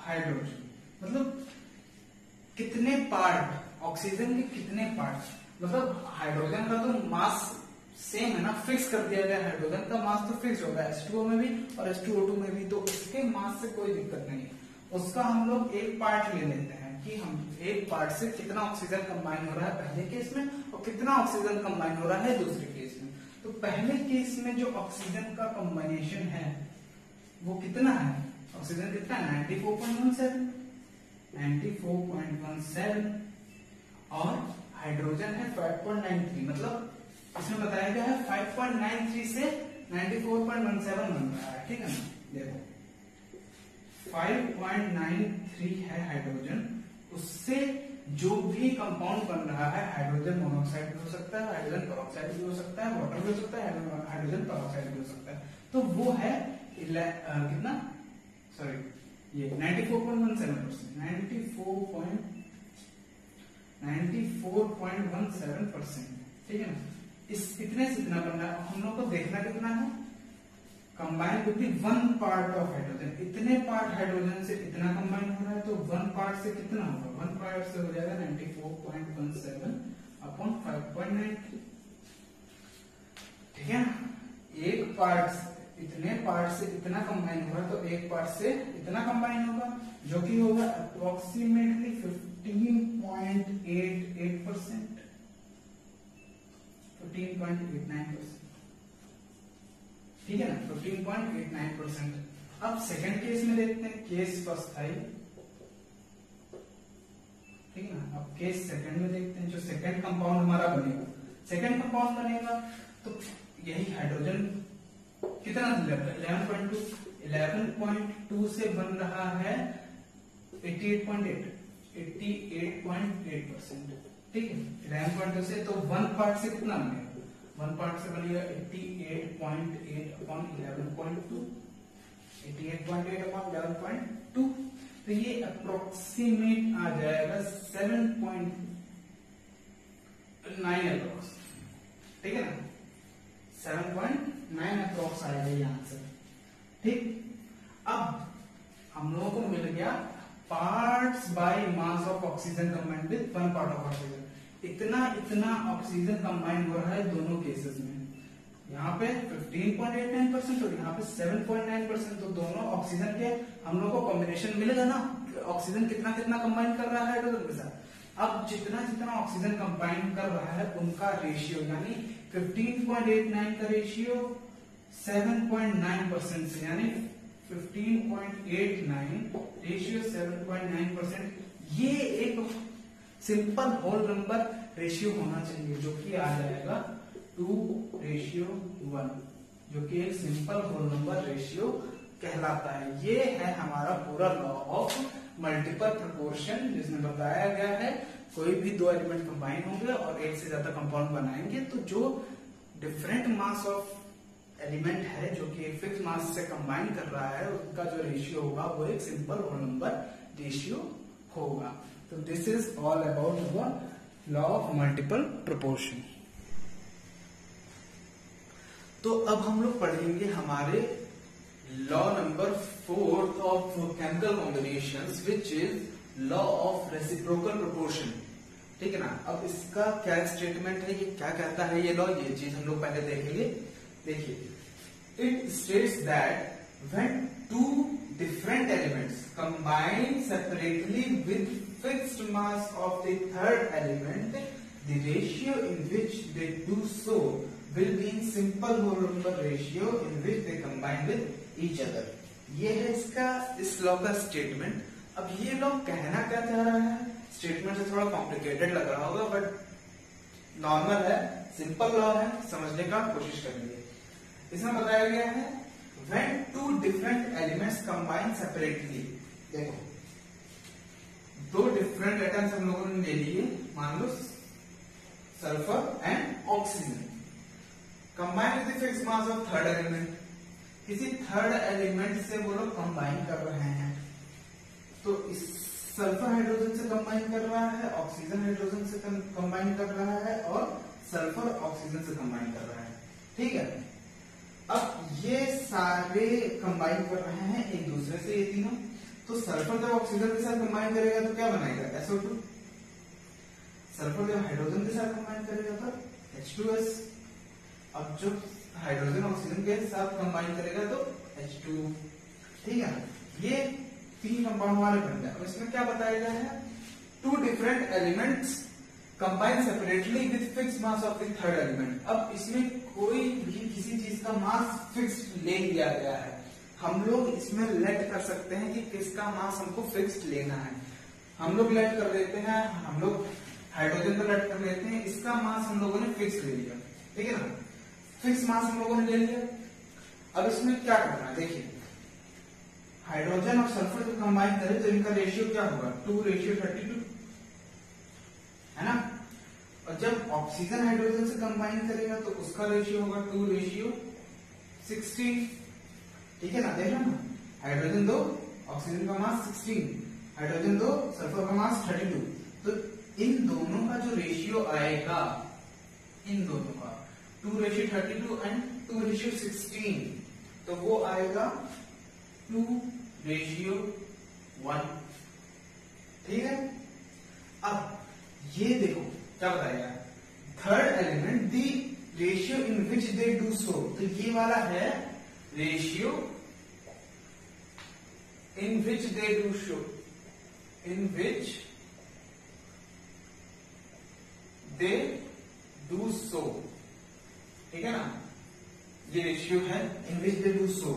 hydrogen. मतलब कितने पार्ट ऑक्सीजन के, कितने पार्ट, मतलब हाइड्रोजन का तो मास सेम है ना, फिक्स कर दिया गया, हाइड्रोजन का मास तो फिक्स होगा H2O में भी और H2O2 में भी, तो उसके मास से कोई दिक्कत नहीं है। उसका हम लोग एक पार्ट ले लेते हैं कि हम एक पार्ट से कितना ऑक्सीजन कंबाइन हो रहा है पहले केस में और कितना ऑक्सीजन कंबाइन हो रहा है दूसरे केस में। तो पहले केस में जो ऑक्सीजन का कंबाइनेशन है वो कितना है, ऑक्सीजन कितना है 94.17 और हाइड्रोजन है 5.93, मतलब इसमें बताया गया है 5.93 से 94.17 बन रहा है, ठीक है ना। देखो 5.93 है हाइड्रोजन, उससे जो भी कंपाउंड बन रहा है, हाइड्रोजन मोनोऑक्साइड भी हो सकता है, हाइड्रोजन पेरोक्साइड भी हो सकता है, वाटर भी हो सकता है, हाइड्रोजन पेरोक्साइड भी हो सकता है, तो वो है कितना, सॉरी ये 94.17%, 94.17%, ठीक है ना। इतने से इतना बन रहा है, हम लोग को देखना कितना है, combine with one part of hydrogen, इतने पार्ट हाइड्रोजन से इतना कंबाइन हो रहा है, तो वन पार्ट से कितना होगा, वन पार्ट से हो जाएगा 94.17 अपॉन 5.93, ठीक है ना। एक पार्ट, इतने पार्ट से इतना कंबाइन होगा तो एक पार्ट से इतना कंबाइन होगा, जो कि होगा अप्रोक्सीमेटली 15.88%, 15.89%, ठीक है ना, 15.89%। अब सेकंड केस में देखते हैं, केस फर्स्ट था, ठीक है ना। अब ओके, सेकंड में देखते हैं जो सेकंड कंपाउंड हमारा बनेगा। सेकंड कंपाउंड बनेगा तो यही हाइड्रोजन कितना 11.2, 11.2 से बन रहा है 88.8, 88.8%। ठीक है, 11.2 से तो 1 पार्ट से कितना बनेगा, 1 पार्ट से बनेगा 88.8 अपॉन 11.2, 88.8 अपॉन 11.2। तो ये अप्रोक्सीमेट आ जाएगा 7.9 अप्रोक्स। ठीक है ना, 7.9 अप्रोक्स आएगा ये आंसर। ठीक, अब हम लोगों को मिल गया parts by mass of oxygen combined with 1 part of oxygen. इतना ऑक्सीजन कंबाइन हो रहा है दोनों केसेस में, यहाँ पे 15.89% और यहाँ पे 7.9%। तो दोनों ऑक्सीजन के हम लोग को कॉम्बिनेशन मिलेगा ना, ऑक्सीजन कितना कितना कंबाइन कर रहा है हाइड्रोजन के साथ। अब जितना जितना ऑक्सीजन कंबाइन कर रहा है उनका रेशियो, यानी 15.89 का रेशियो 7.9% से, यानी 15.89 रेशियो 7.9%। ये एक सिंपल होल नंबर रेशियो होना चाहिए जो कि आ जाएगा 2:1, जो कि एक सिंपल होल नंबर रेशियो कहलाता है। ये है हमारा पूरा लॉ ऑफ मल्टीपल प्रोपोर्शन, जिसमें बताया गया है कोई भी दो एलिमेंट कंबाइन होंगे और एक से ज्यादा कंपाउंड बनाएंगे तो जो डिफरेंट मास ऑफ एलिमेंट है जो कि एक फिक्स मास से कंबाइन कर रहा है उसका जो रेशियो होगा वो एक सिंपल होल नंबर रेशियो होगा। तो this is all about our law of multiple proportion. तो अब हम लोग पढ़ेंगे हमारे law number 4 of chemical combinations which is law of reciprocal proportion. ठीक है ना, अब इसका क्या स्टेटमेंट है, ये क्या कहता है ये लॉ, ये चीज हम लोग पहले देखेंगे। देखिए, it states that when two different elements combine separately with fixed mass of the third element, the ratio in which they do so will be in simple whole number ratio in which they combine with each other। ये है इसका इस law का statement. अब ये law कहना क्या चाह रहा है, स्टेटमेंट से थोड़ा कॉम्प्लिकेटेड लग रहा होगा बट नॉर्मल है, सिंपल लॉ है, समझने का कोशिश करेंगे। इसमें बताया गया है when two different elements combine separately। देखो, दो डिफरेंट एटम्स हम लोगों ने ले लिए, मान लो sulphur and oxygen, combine with the fixed mass of third element. किसी थर्ड एलिमेंट से वो लोग कंबाइन कर रहे हैं, तो इस सल्फर हाइड्रोजन से कंबाइन कर रहा है, ऑक्सीजन हाइड्रोजन से कंबाइन कर रहा है और सल्फर ऑक्सीजन से कंबाइन कर रहा है। ठीक है, अब ये सारे कंबाइन कर रहे हैं एक दूसरे से, ये तीनों। तो सल्फर जब ऑक्सीजन के साथ कंबाइन करेगा तो क्या बनाएगा, SO2। सल्फर जब हाइड्रोजन के साथ कंबाइन करेगा तो H2S। अब जो हाइड्रोजन ऑक्सीजन के साथ कंबाइन करेगा तो H2। ठीक है, ये तीन कंपाउंड हमारे बन गए। अब इसमें क्या बताया गया है, two different elements combine separately with fixed mass of the third element. अब इसमें कोई भी किसी चीज का मास फिक्स्ड ले लिया गया है, हम लोग इसमें लेट कर सकते हैं कि किसका मास हमको फिक्स्ड लेना है। हम लोग लेट कर देते हैं, हम लोग हाइड्रोजन पर लेट कर लेते हैं, इसका मास हम लोगों ने फिक्स ले लिया। ठीक है ना, फिक्स मास हम लोगों ने ले लिया। अब इसमें क्या करना है, देखिए, हाइड्रोजन और सल्फर को कंबाइन करें तो इनका रेशियो क्या होगा, 2:32 है ना। और जब ऑक्सीजन हाइड्रोजन से कंबाइन करेगा तो उसका रेशियो होगा 2:16। ठीक है ना, देखना ना, हाइड्रोजन 2, ऑक्सीजन का मास 16, हाइड्रोजन 2, सल्फर का मास 32। तो इन दोनों का जो रेशियो आएगा, इन दोनों का 2:32 एंड 2:16, तो वो आएगा 2:1। ठीक है, अब ये देखो क्या बताएगा, third element the ratio in which they do so. तो ये वाला है ratio in which they do so, in which they do so. ठीक है ना, ये रेशियो है in which they do so.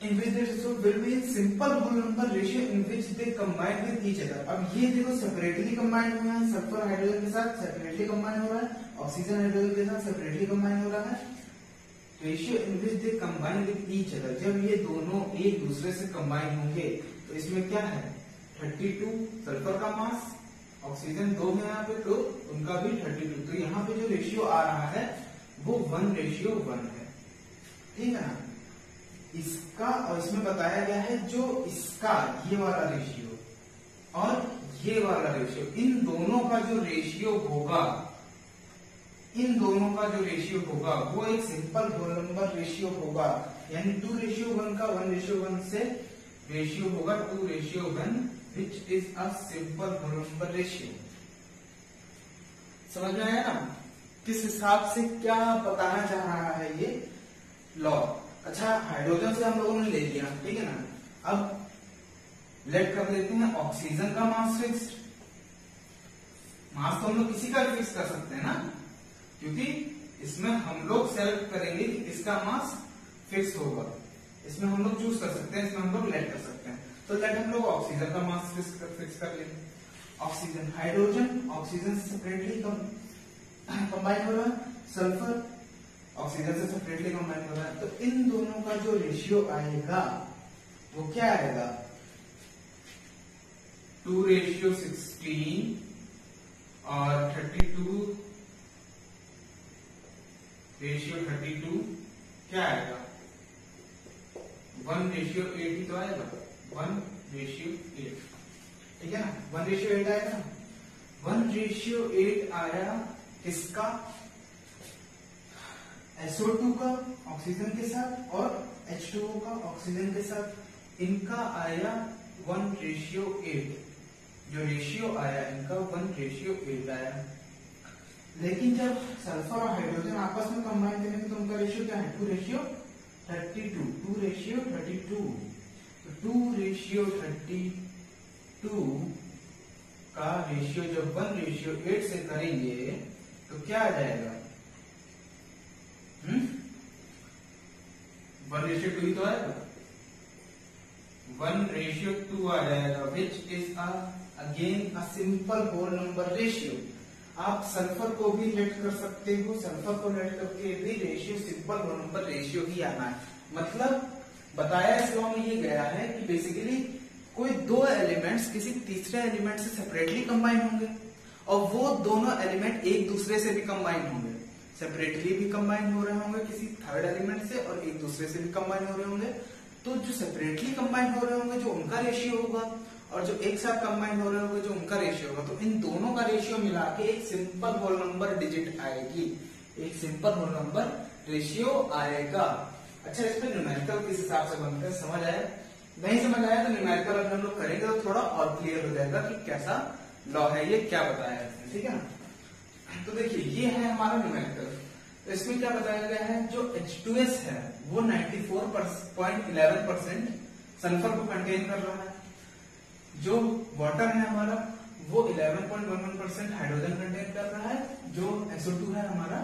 in which the ratio will be in simple whole number ratio in which they combine with each other। अब ये देखो separately combine हुआ है, सल्फर हाइड्रोजन के साथ सेपरेटली कंबाइन हो रहा है, ऑक्सीजन हाइड्रोजन के साथ सेपरेटली कंबाइन हो रहा है। Ratio in which they combine with each other, जब ये दोनों एक दूसरे से कंबाइन होंगे तो इसमें क्या है 32 सल्फर का मास, ऑक्सीजन 2 है यहाँ पे तो उनका भी 32, तो यहाँ पे जो रेशियो आ रहा है वो 1:1 है, ठीक है ना। इसका और इसमें बताया गया है जो इसका ये वाला रेशियो और ये वाला रेशियो, इन दोनों का जो रेशियो होगा, इन दोनों का जो रेशियो होगा वो एक सिंपल होल नंबर रेशियो होगा, यानी 2:1 का 1:1 से रेशियो होगा 2:1 which is a simple whole number ratio. समझ में आया ना किस हिसाब से क्या बताना चाह रहा है ये लॉ। अच्छा हाइड्रोजन से हम लोगों ने ले लिया, ठीक है ना। अब लेट कर लेते हैं ऑक्सीजन का मास फिक्स्ड, मास तो हम लोग किसी का भी फिक्स कर सकते हैं ना, क्योंकि इसमें हम लोग सेलेक्ट करेंगे कि इसका मास फिक्स होगा, इसमें हम लोग चूज कर सकते हैं, इसमें हम लोग लेट कर सकते हैं। तो लेट हम लोग ऑक्सीजन का मास फिक्स कर लेंगे। ऑक्सीजन हाइड्रोजन ऑक्सीजन से सेपरेटली कंबाइन हो रहा है, सल्फर ऑक्सीजन से सेपरेटली कंबाइन हो रहा है, तो इन दोनों का जो रेशियो आएगा वो क्या आएगा 2:16 और 32 रेशियो 32 क्या आएगा 1:8 ही तो आएगा 1:8, ठीक है ना। 1:8 आएगा ना, 1:8 आया किसका SO2 का ऑक्सीजन के साथ और H2O का ऑक्सीजन के साथ, इनका आया 1:8, जो रेशियो आया इनका 1:8 आया। लेकिन जब सल्फर और हाइड्रोजन आपस में कंबाइन करेंगे तो उनका रेशियो क्या है 2:32, 2:32, तो 2:32 का रेशियो जब 1:8 से करेंगे तो क्या आ जाएगा 1:2 ही तो आएगा, 1:2 आ जाएगा which is again a simple whole number ratio. आप सल्फर को भी लेट कर सकते हो, सल्फर को लेट करके भी ratio simple whole number ratio ही आना है। मतलब बताया इस लॉ में ये गया है कि बेसिकली कोई दो एलिमेंट्स किसी तीसरे एलिमेंट से सेपरेटली कंबाइन होंगे और वो दोनों एलिमेंट एक दूसरे से भी कंबाइन होंगे, सेपरेटली भी कंबाइन हो रहे होंगे किसी थर्ड एलिमेंट से और एक दूसरे से भी कंबाइन हो रहे होंगे। तो जो सेपरेटली कंबाइन हो रहे होंगे जो उनका रेशियो होगा और जो एक साथ कंबाइन हो रहे होंगे जो उनका रेशियो होगा, तो इन दोनों का रेशियो मिला के एक सिंपल होल नंबर डिजिट आएगी, एक सिंपल होल नंबर रेशियो आएगा। अच्छा इसमें न्यूमेरिकल किस हिसाब से बनते हैं समझ आया? नहीं समझ आया तो न्यूमेरिकल अगर हम लोग करेंगे तो थोड़ा और क्लियर हो जाएगा कि कैसा लॉ है, ये क्या बताया है, ठीक है ना। तो देखिए ये है हमारा न्यूमेरिकल, तो इसमें क्या बताया गया है जो H2S है वो 94.11% सल्फर को कंटेन कर रहा है, जो वाटर है हमारा वो 11.11% हाइड्रोजन कंटेन कर रहा है, जो SO2 है हमारा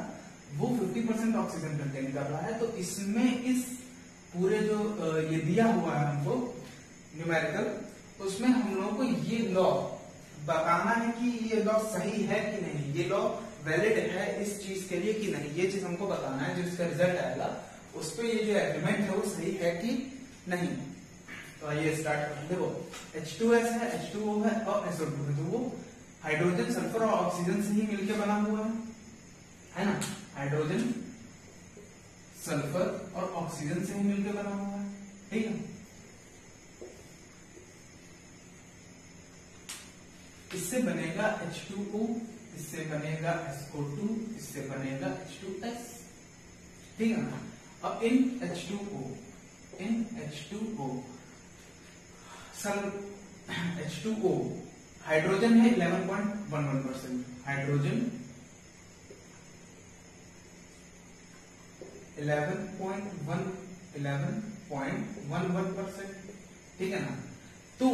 वो 50% ऑक्सीजन कंटेन कर रहा है। तो इसमें इस पूरे जो ये दिया हुआ है हमको न्यूमेरिकल, उसमें हम लोगों को ये लॉ बताना है कि ये लॉ सही है कि नहीं, ये लॉ वैलिड है इस चीज के लिए कि नहीं, ये चीज हमको बताना है। जो इसका रिजल्ट आएगा उस पर ये जो एग्रीमेंट है वो सही है कि नहीं। तो आइए स्टार्ट करते हैं। देखो H2S है, H2O है और SO2 है, तो वो हाइड्रोजन सल्फर और ऑक्सीजन से ही मिलकर बना हुआ है ना, हाइड्रोजन सल्फर और ऑक्सीजन से ही मिलकर बना हुआ है, ठीक है। इससे बनेगा H2O, इससे बनेगा SO2, इससे बनेगा H2S, ठीक है ना। अब इन H2O हाइड्रोजन है 11.11%, हाइड्रोजन 11.11%, ठीक है ना। तो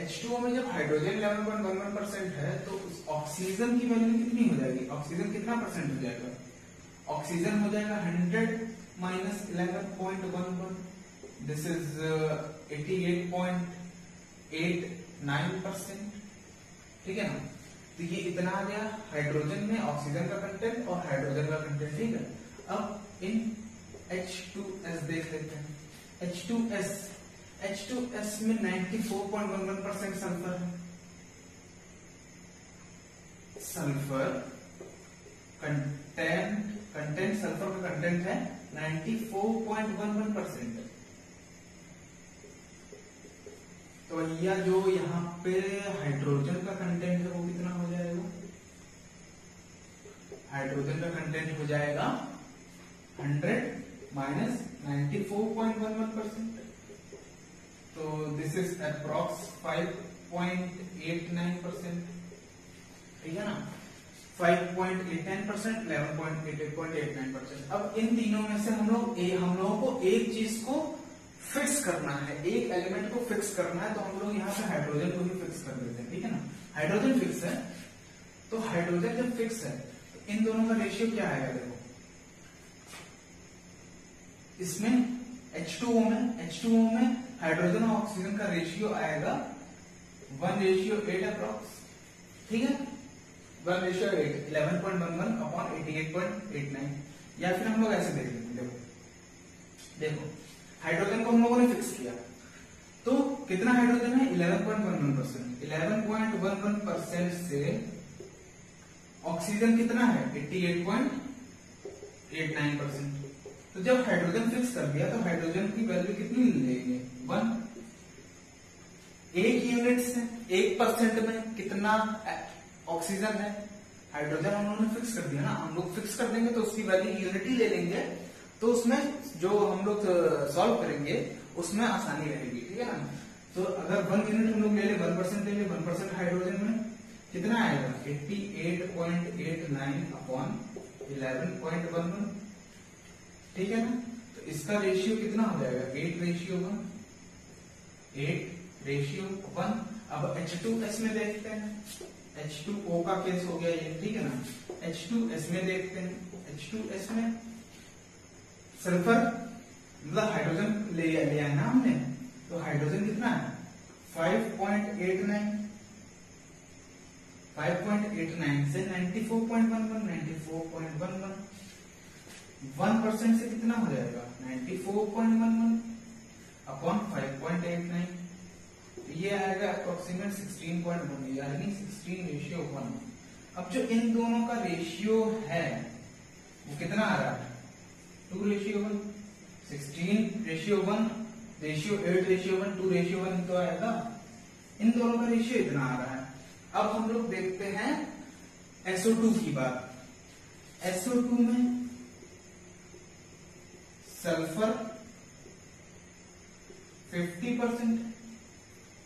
H2O में जब हाइड्रोजन 11.11% है तो उस ऑक्सीजन की वैल्यू कितनी हो जाएगी, ऑक्सीजन कितना परसेंट हो जाएगा, ऑक्सीजन हो जाएगा 100 - 11.11, दिस इज 88.89%, ठीक है ना। तो ये इतना आ गया हाइड्रोजन में ऑक्सीजन का कंटेंट और हाइड्रोजन का कंटेंट, ठीक है। अब इन H2S देख लेते हैं। H2S में 94.11% सल्फर है। सल्फर कंटेंट सल्फर का कंटेंट है 94.11%। तो भैया जो यहाँ पे हाइड्रोजन का कंटेंट है वो कितना हो जाएगा? हाइड्रोजन का कंटेंट हो जाएगा 100 माइनस 94.11%। तो दिस इज अप्रॉक्स 5.89%, ठीक है ना। 5.89%, 11.88.89%। अब इन तीनों में से हम लोगों को एक चीज को फिक्स करना है, एक एलिमेंट को फिक्स करना है। तो हम लोग यहाँ पे हाइड्रोजन को भी फिक्स कर देते हैं, ठीक है ना। हाइड्रोजन फिक्स है, तो हाइड्रोजन जब फिक्स है तो इन दोनों का रेशियो क्या आएगा? देखो इसमें H2O में हाइड्रोजन और ऑक्सीजन का रेशियो आएगा 1:8 अप्रॉक्स, ठीक है। 1:8, 11.11/88.89। या फिर हम लोग ऐसे देख लेते हैं। देखो हाइड्रोजन को हम लोगों ने फिक्स किया, तो कितना हाइड्रोजन है? 11.11%। 11.11% से ऑक्सीजन कितना है? 88.89%। तो जब हाइड्रोजन फिक्स कर दिया तो हाइड्रोजन की वैल्यू कितनी लेंगे? 1। एक यूनिट से 1% में कितना ऑक्सीजन है? हाइड्रोजन हम लोगों ने फिक्स कर दिया ना, हम लोग फिक्स कर देंगे तो उसकी वैल्यू यूनिट ही ले लेंगे। तो उसमें जो हम लोग सॉल्व करेंगे उसमें आसानी रहेगी, ठीक है ना। तो अगर 1 यूनिट हम लोग ले ले, 1% ले ले, 1% हाइड्रोजन में कितना आएगा? 88.89/11.11, ठीक है ना। तो इसका रेशियो कितना हो जाएगा? 8:1। 8:1। अब H2S में देखते हैं। H2O का केस हो गया ये, ठीक है ना। H2S में देखते हैं। H2S में सल्फर मतलब हाइड्रोजन ले लिया है ना हमने, तो हाइड्रोजन कितना है? 5.89 से 94.11 1% से कितना हो जाएगा? 94.11/5.89। ये आएगा अप्रोक्सीमेट 16.1, यानी 16:1। अब जो इन दोनों का रेशियो है वो कितना आ रहा है? 2:1। 16:1, रेशियो 8:1, 2:1 तो आएगा। इन दोनों का रेशियो इतना आ रहा है। अब हम लोग देखते हैं SO2 की बात। SO2 में सल्फर 50%,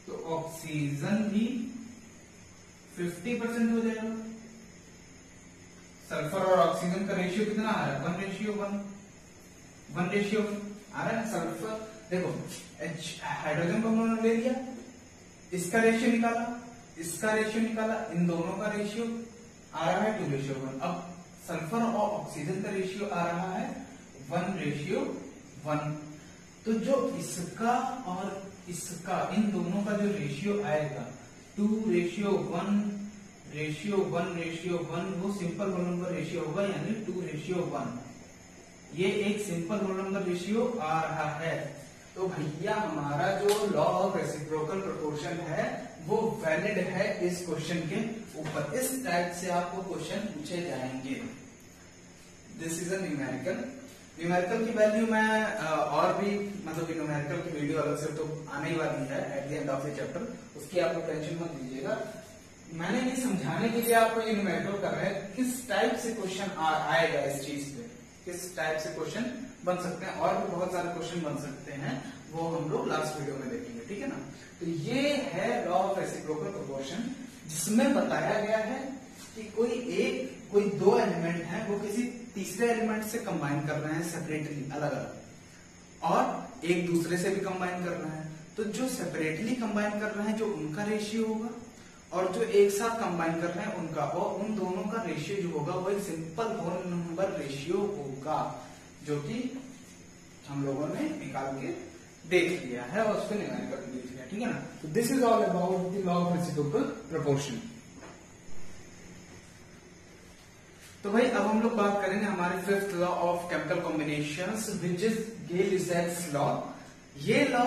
तो ऑक्सीजन भी 50% हो जाएगा। सल्फर और ऑक्सीजन का रेशियो कितना आ रहा है? 1:1 आ रहा है। सल्फर देखो हाइड्रोजन को हमने ले लिया, इसका रेशियो निकाला, इसका रेशियो निकाला, इन दोनों का रेशियो आ रहा है 2:1। अब सल्फर और ऑक्सीजन का रेशियो आ रहा है 1:1। तो जो इसका और इसका इन दोनों का जो रेशियो आएगा 2:1:1:1, वो सिंपल होल नंबर रेशियो होगा, यानी 2:1। ये एक सिंपल होल नंबर रेशियो आ रहा है। तो भैया हमारा जो लॉ ऑफ रेसिप्रोकल प्रोपोर्शन है वो वैलिड है इस क्वेश्चन के ऊपर। इस टाइप से आपको क्वेश्चन पूछे जाएंगे। दिस इज अ न्यूमेरिकल की वैल्यू मैं और भी मतलब न्यूमेरिकल की वीडियो अलग से तो आने ही वाली है at the end of the chapter, उसकी आप लोग टेंशन मत लीजिएगा। मैंने ये समझाने के लिए आपको ये न्यूमेरिकल कर रहे हैं किस टाइप से क्वेश्चन आएगा इस चीज पे, किस टाइप से क्वेश्चन बन सकते हैं, और भी बहुत सारे क्वेश्चन बन सकते हैं, वो हम लोग लास्ट वीडियो में देखेंगे, ठीक है ना। तो ये है लॉ ऑफ रेसिप्रोकल प्रोपोर्शन, जिसमें बताया गया है कि कोई दो एलिमेंट हैं वो किसी तीसरे एलिमेंट से कंबाइन कर रहे हैं सेपरेटली, अलग अलग, और एक दूसरे से भी कंबाइन कर रहे हैं। तो जो सेपरेटली कंबाइन कर रहे हैं जो उनका रेशियो होगा, और जो एक साथ कंबाइन कर रहे हैं उनका, और उन दोनों का रेशियो जो होगा वो एक सिंपल होल नंबर रेशियो होगा, जो कि हम लोगों ने निकाल के देख लिया है और उसको न्यूमेरिकल में देख लिया, ठीक है ना। तो this is all about the law of reciprocal proportion. तो भाई अब हम लोग बात करेंगे हमारे fifth law of chemical combinations which is Gay Lussac's law. ये लॉ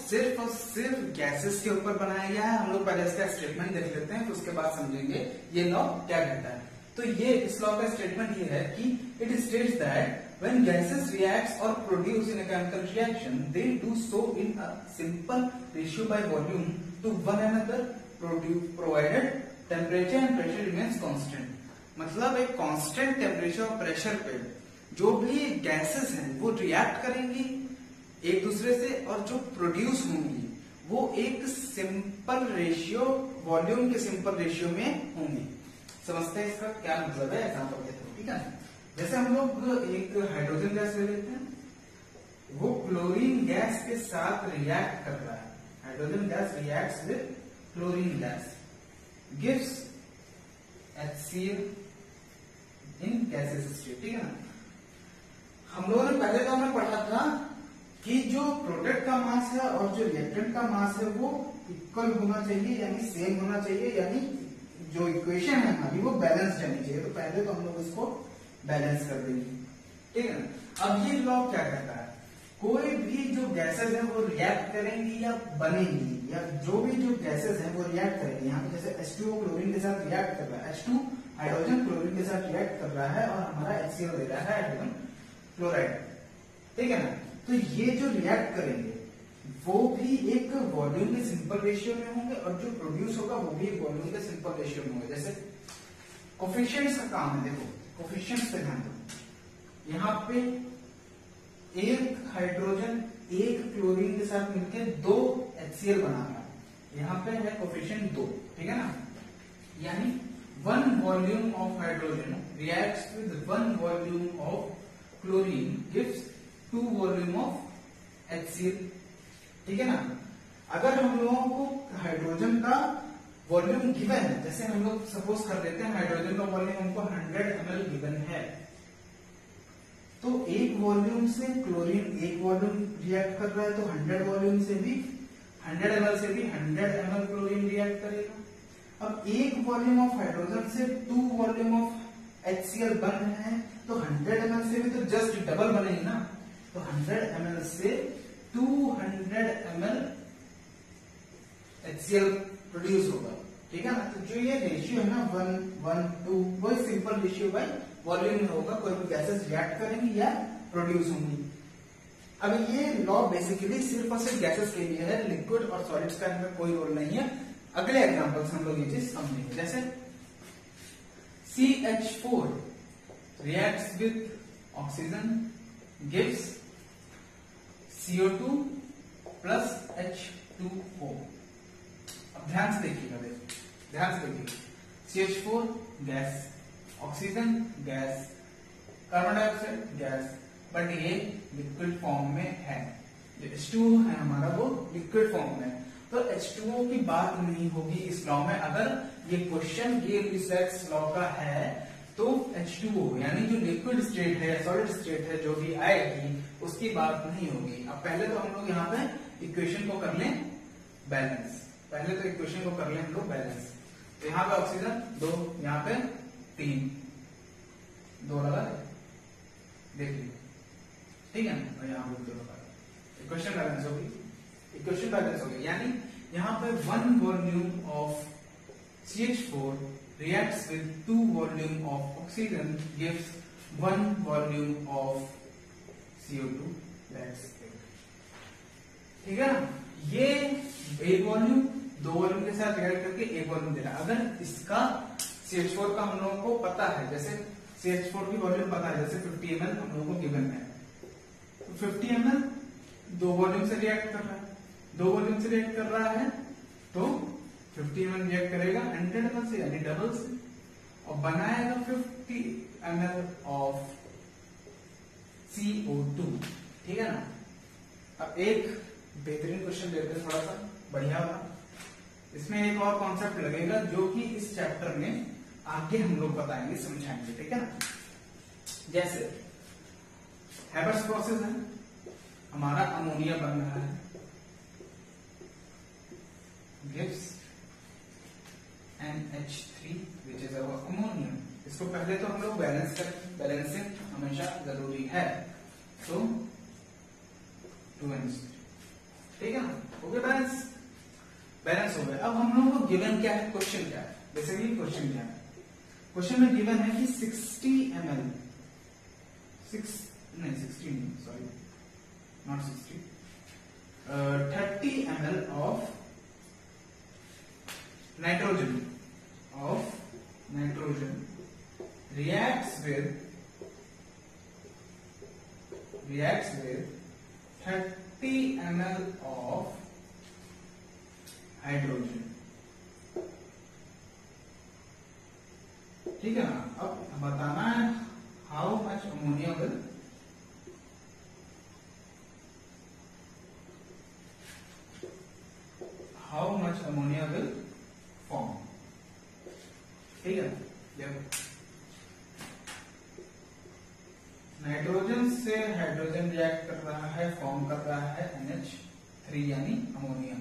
सिर्फ और सिर्फ गैसेस के ऊपर बनाया गया है। हम लोग पहले इसका स्टेटमेंट देख लेते हैं, फिर उसके बाद समझेंगे ये लॉ क्या कहता है। तो ये इस लॉ का स्टेटमेंट ये है कि it states that when gases reacts or produce in a chemical reaction, they do so in a simple ratio by volume to one another, provided temperature and pressure remains constant। मतलब एक constant temperature और pressure पे जो भी gases हैं वो react करेंगी एक दूसरे से, और जो प्रोड्यूस होंगी वो एक सिंपल रेशियो, वॉल्यूम के सिंपल रेशियो में होंगी। समझते हैं इसका क्या मतलब है, एग्जांपल देते हैं, ठीक है। जैसे हम लोग एक हाइड्रोजन गैस ले लेते हैं, वो क्लोरीन गैस के साथ रिएक्ट कर रहा है। Hydrogen gas reacts with chlorine gas, gives HCl in gases state, ठीक है ना। हम लोगों ने पहले तो हमें पढ़ा था कि जो प्रोडक्ट का मास है और जो रिएक्टेंट का मास है वो इक्वल होना चाहिए, यानी सेम होना चाहिए, यानी जो इक्वेशन है हमारी वो बैलेंस रहनी चाहिए। तो पहले तो हम लोग इसको बैलेंस कर देंगे, ठीक है ना। अब ये लॉ क्या कहता है, कोई भी जो गैसेस हैं वो रिएक्ट करेंगी या बनेंगी, या जो भी जो गैसेस हैं वो रिएक्ट करेंगी। यहाँ पे जैसे H2O क्लोरीन के साथ रिएक्ट कर रहा है, H2 हाइड्रोजन क्लोरीन के साथ रिएक्ट कर रहा है और हमारा HCl दे रहा है हाइड्रोजन क्लोराइड, ठीक है ना। तो ये जो रिएक्ट करेंगे वो भी एक वॉल्यूम के सिंपल रेशियो में होंगे, और जो प्रोड्यूस होगा वो भी एक वॉल्यूम के सिंपल रेशियो में होगा। जैसे कोफिशिएंट्स का काम है, देखो कोफिशिएंट्स पे ध्यान दो। यहाँ पे एक हाइड्रोजन एक क्लोरीन के साथ मिलकर 2 HCl बना रहा है, यहाँ पे है कोफिशिएंट 2, ठीक है ना। यानी 1 volume of hydrogen reacts with 1 volume of chlorine gives 2 volume of HCl, ठीक है ना। अगर हम लोगों को हाइड्रोजन का वॉल्यूम गिवन है, जैसे हम लोग सपोज कर लेते हैं हाइड्रोजन का वॉल्यूम हमको 100 ml गिवन है, तो एक वॉल्यूम से क्लोरीन एक वॉल्यूम रिएक्ट कर रहा है, तो 100 वॉल्यूम से भी 100 ml से भी 100 ml क्लोरीन रिएक्ट करेगा। अब एक वॉल्यूम ऑफ हाइड्रोजन से 2 वॉल्यूम ऑफ HCl बन रहे हैं, तो 100 ml से भी तो जस्ट डबल बनेगी ना। तो 100 ml से 200 ml HCl प्रोड्यूस होगा, ठीक है ना। तो जो ये रेशियो है ना 1:1:2, वो सिंपल रेशियो बाय वॉल्यूम में होगा। कोई भी गैसेस रिएक्ट करेंगी या प्रोड्यूस होंगी। अब ये लॉ बेसिकली सिर्फ और सिर्फ गैसेस के लिए है, लिक्विड और सॉलिड्स का इनमें कोई रोल नहीं है। अगले एग्जांपल से हम लोग ये चीज समझेंगे। जैसे CH4 reacts with oxygen gives CO2 plus H2O। अब ध्यान से देखिएगा, ध्यान से देखिए, CH4 gas, oxygen gas, carbon dioxide gas, but ये लिक्विड फॉर्म में है। जो H2O है हमारा वो लिक्विड फॉर्म में है, तो H2O की बात नहीं होगी इस लॉ में। अगर ये क्वेश्चन गे-लीसेट्स लॉ का है तो H2O यानी जो लिक्विड स्टेट है, सॉलिड स्टेट है, जो भी आएगी उसकी बात नहीं होगी। अब पहले तो हम लोग यहाँ पे इक्वेशन को कर लें बैलेंस, पहले तो इक्वेशन को कर लें हम लोग बैलेंस। तो यहाँ पे ऑक्सीजन 2, यहाँ पे 3, 2 लगा देख लीजिए, ठीक है ना। और यहाँ पे 2 लगा, इक्वेशन बैलेंस होगी, इक्वेशन बैलेंस होगी। यानी यहाँ पे 1 volume of CH4 reacts with 2 volume of oxygen gives 1 volume of CO2, that's it, ठीक है ना। ये एक वॉल्यूम 2 वॉल्यूम के साथ रिएक्ट करके एक वॉल्यूम दे रहा है। अगर इसका CH4 का हम लोगों को पता है, जैसे CH4 की वॉल्यूम पता है, जैसे 50 ml हम लोगों को गिवन है, तो 50 ml 2 वॉल्यूम से रिएक्ट कर रहा है, 2 वॉल्यूम से रिएक्ट कर रहा है, तो 50 ml रिएक्ट करेगा 100 ml से, यानी डबल से, और बनाएगा 50 ml ऑफ CO2, ठीक है ना। अब एक बेहतरीन क्वेश्चन लेते हैं, थोड़ा सा बढ़िया वाला। इसमें एक और कॉन्सेप्ट लगेगा जो कि इस चैप्टर में आगे हम लोग बताएंगे, समझाएंगे, ठीक है ना। जैसे हैबर्स प्रोसेस है, हमारा अमोनिया बन रहा है, gives NH3 which is our ammonium. इसको पहले तो हम लोग बैलेंसिंग हमेशा जरूरी है, तो 2NH3, ठीक है ना, हो गया बैलेंस हो गया। अब हम लोगों को गिवन क्या है, क्वेश्चन क्या है, बेसिकली क्वेश्चन क्या है, क्वेश्चन में गिवन है कि 60 ml 30 ml of nitrogen reacts with 30 ml of hydrogen, ठीक है ना। अब बताना है how much ammonia will form, ठीक है। देखो नाइट्रोजन से हाइड्रोजन रिएक्ट कर रहा है, फॉर्म कर रहा है NH3 यानी अमोनिया।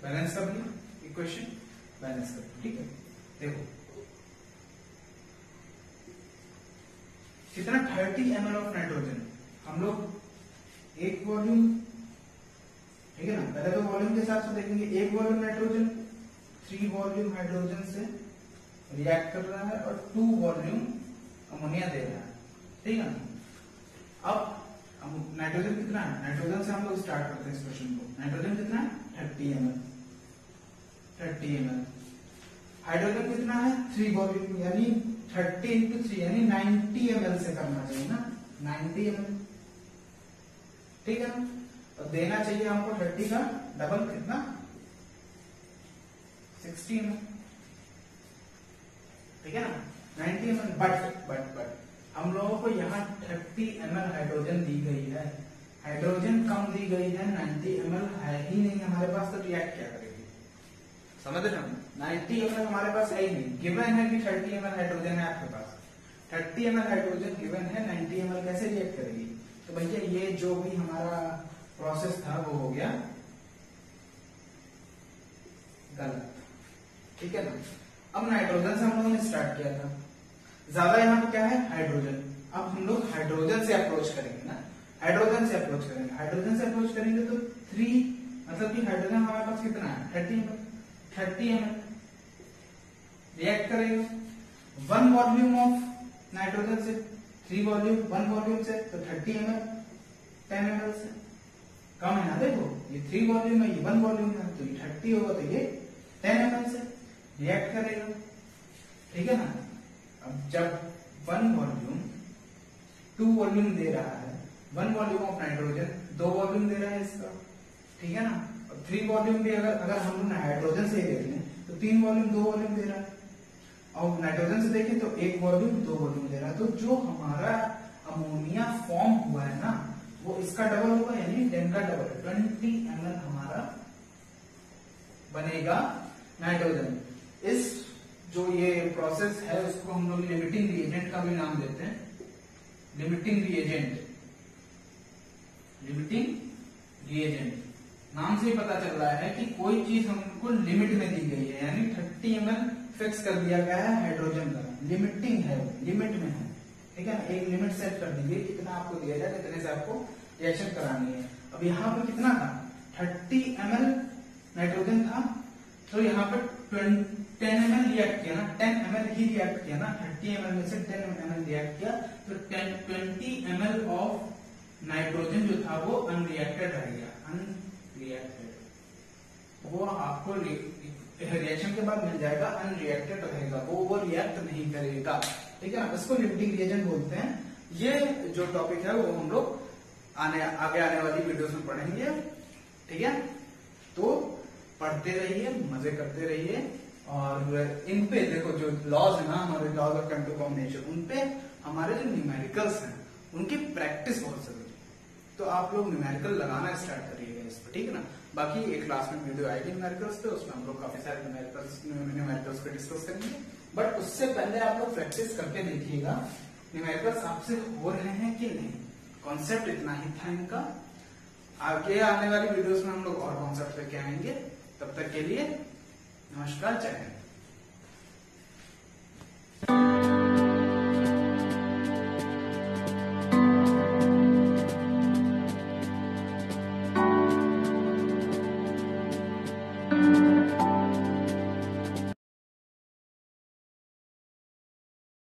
बैलेंस कर लिया, इक्वेशन बैलेंस कर, ठीक है। देखो कितना 30 ml ऑफ नाइट्रोजन, हम लोग एक वॉल्यूम, ठीक है ना, पहले तो वॉल्यूम के हिसाब से देखेंगे, एक वॉल्यूम नाइट्रोजन 3 वॉल्यूम हाइड्रोजन से रिएक्ट कर रहा है और 2 वॉल्यूम अमोनिया दे रहा है, ठीक है ना। अब नाइट्रोजन कितना है, नाइट्रोजन से हम लोग स्टार्ट करते हैं इस क्वेश्चन को। नाइट्रोजन कितना है 30 ml, हाइड्रोजन कितना है 3 वॉल्यूम, यानी 30 into 3 यानी 90 ml से करना चाहिए ना, 90 ml, ठीक है। और देना चाहिए हमको 30 का डबल कितना 60 ml, ठीक है ना, 90 ml। बट हम लोगों को यहाँ 30 ml हाइड्रोजन दी गई है, हाइड्रोजन कम दी गई है, 90 ml है ही नहीं हमारे पास, तो रिएक्ट क्या करेगी, समझ रहे हैं। 90 ml हमारे पास है ही नहीं, गिवन है कि 30 ml हाइड्रोजन है आपके पास, 30 ml हाइड्रोजन गिवन है, 90 ml कैसे रिएक्ट करेगी। तो भैया ये जो भी हमारा प्रोसेस था वो हो गया गलत, ठीक है ना। अब नाइट्रोजन से हम लोगों ने स्टार्ट किया था, ज्यादा यहाँ पे क्या है हाइड्रोजन, अब हम लोग हाइड्रोजन से अप्रोच करेंगे ना, हाइड्रोजन से अप्रोच करेंगे तो 3 मतलब कि हाइड्रोजन हमारे पास कितना है 30 ml रिएक्ट करेगा 1 वॉल्यूम ऑफ नाइट्रोजन से 3 वॉल्यूम 1 वॉल्यूम से, तो 30 ml 10 ml से कम है ना। देखो ये 3 वॉल्यूम है, ये 1 वॉल्यूम है, तो ये 30 होगा, तो ये 10 ml से रिएक्ट करेगा, ठीक है ना। अब जब 1 वॉल्यूम 2 वॉल्यूम दे रहा है, 1 वॉल्यूम ऑफ नाइट्रोजन 2 वॉल्यूम दे रहा है इसका, ठीक है ना। और 3 वॉल्यूम भी अगर हम लोग हाइड्रोजन से ही देख लें तो 3 वॉल्यूम 2 वॉल्यूम दे रहा है, और नाइट्रोजन से देखें तो 1 वॉल्यूम 2 वॉल्यूम दे रहा है। तो जो हमारा अमोनिया फॉर्म हुआ है ना वो इसका डबल होगा, यानी 10 का डबल 20 ml हमारा बनेगा नाइट्रोजन। इस जो ये प्रोसेस है उसको हम लोग लिमिटिंग रिएजेंट का भी नाम देते हैं, लिमिटिंग रिएजेंट नाम से ही पता चल रहा है कि कोई चीज हमको लिमिट में दी गई है, यानी 30 ml फिक्स कर दिया गया है हाइड्रोजन का, लिमिटिंग है, लिमिट में है, ठीक है ना। एक लिमिट सेट कर दीजिए कितना आपको दिया जाए, कितने से आपको रिएक्शन करानी है। अब यहाँ पे कितना था 30 ml नाइट्रोजन था, तो यहाँ पे 10 ml रिएक्ट किया ना, 10 ml ही रिएक्ट किया ना, 30 ml में से 10 ml रिएक्ट किया, तो 20 ml ऑफ नाइट्रोजन जो था वो अनरिएक्टेड रह गया, वो आपको रिएक्शन के बाद मिल जाएगा, अनरिएक्टेड रहेगा, वो रिएक्ट नहीं करेगा, ठीक है ना। इसको लिमिटिंग रिएजेंट बोलते हैं। ये जो टॉपिक है वो हम लोग आगे आने वाली वीडियोस में पढ़ेंगे, ठीक है। तो पढ़ते रहिए, मजे करते रहिए, और इन पे देखो जो लॉज है ना हमारे लॉज ऑफ केमिकल कॉम्बिनेशन, उन पे हमारे जो न्यूमेरिकल्स हैं उनकी प्रैक्टिस बहुत जरूरी है, तो आप लोग न्यूमेरिकल लगाना स्टार्ट करिएगा इस पर, ठीक है ना। बाकी एक क्लास में वीडियो आएगी न्यूमेरिकल्स पे, उसमें हम लोग काफी सारे न्यूमेरिकल्स पे डिस्कस करेंगे, बट उससे पहले आप लोग प्रैक्टिस करके देखिएगा न्यूमेरिकल्स आपसे हो रहे हैं कि नहीं। कॉन्सेप्ट इतना ही था इनका, आगे आने वाली वीडियोस में हम लोग और कॉन्सेप्ट लेके आएंगे। तब तक के लिए नमस्कार, जय हिंद।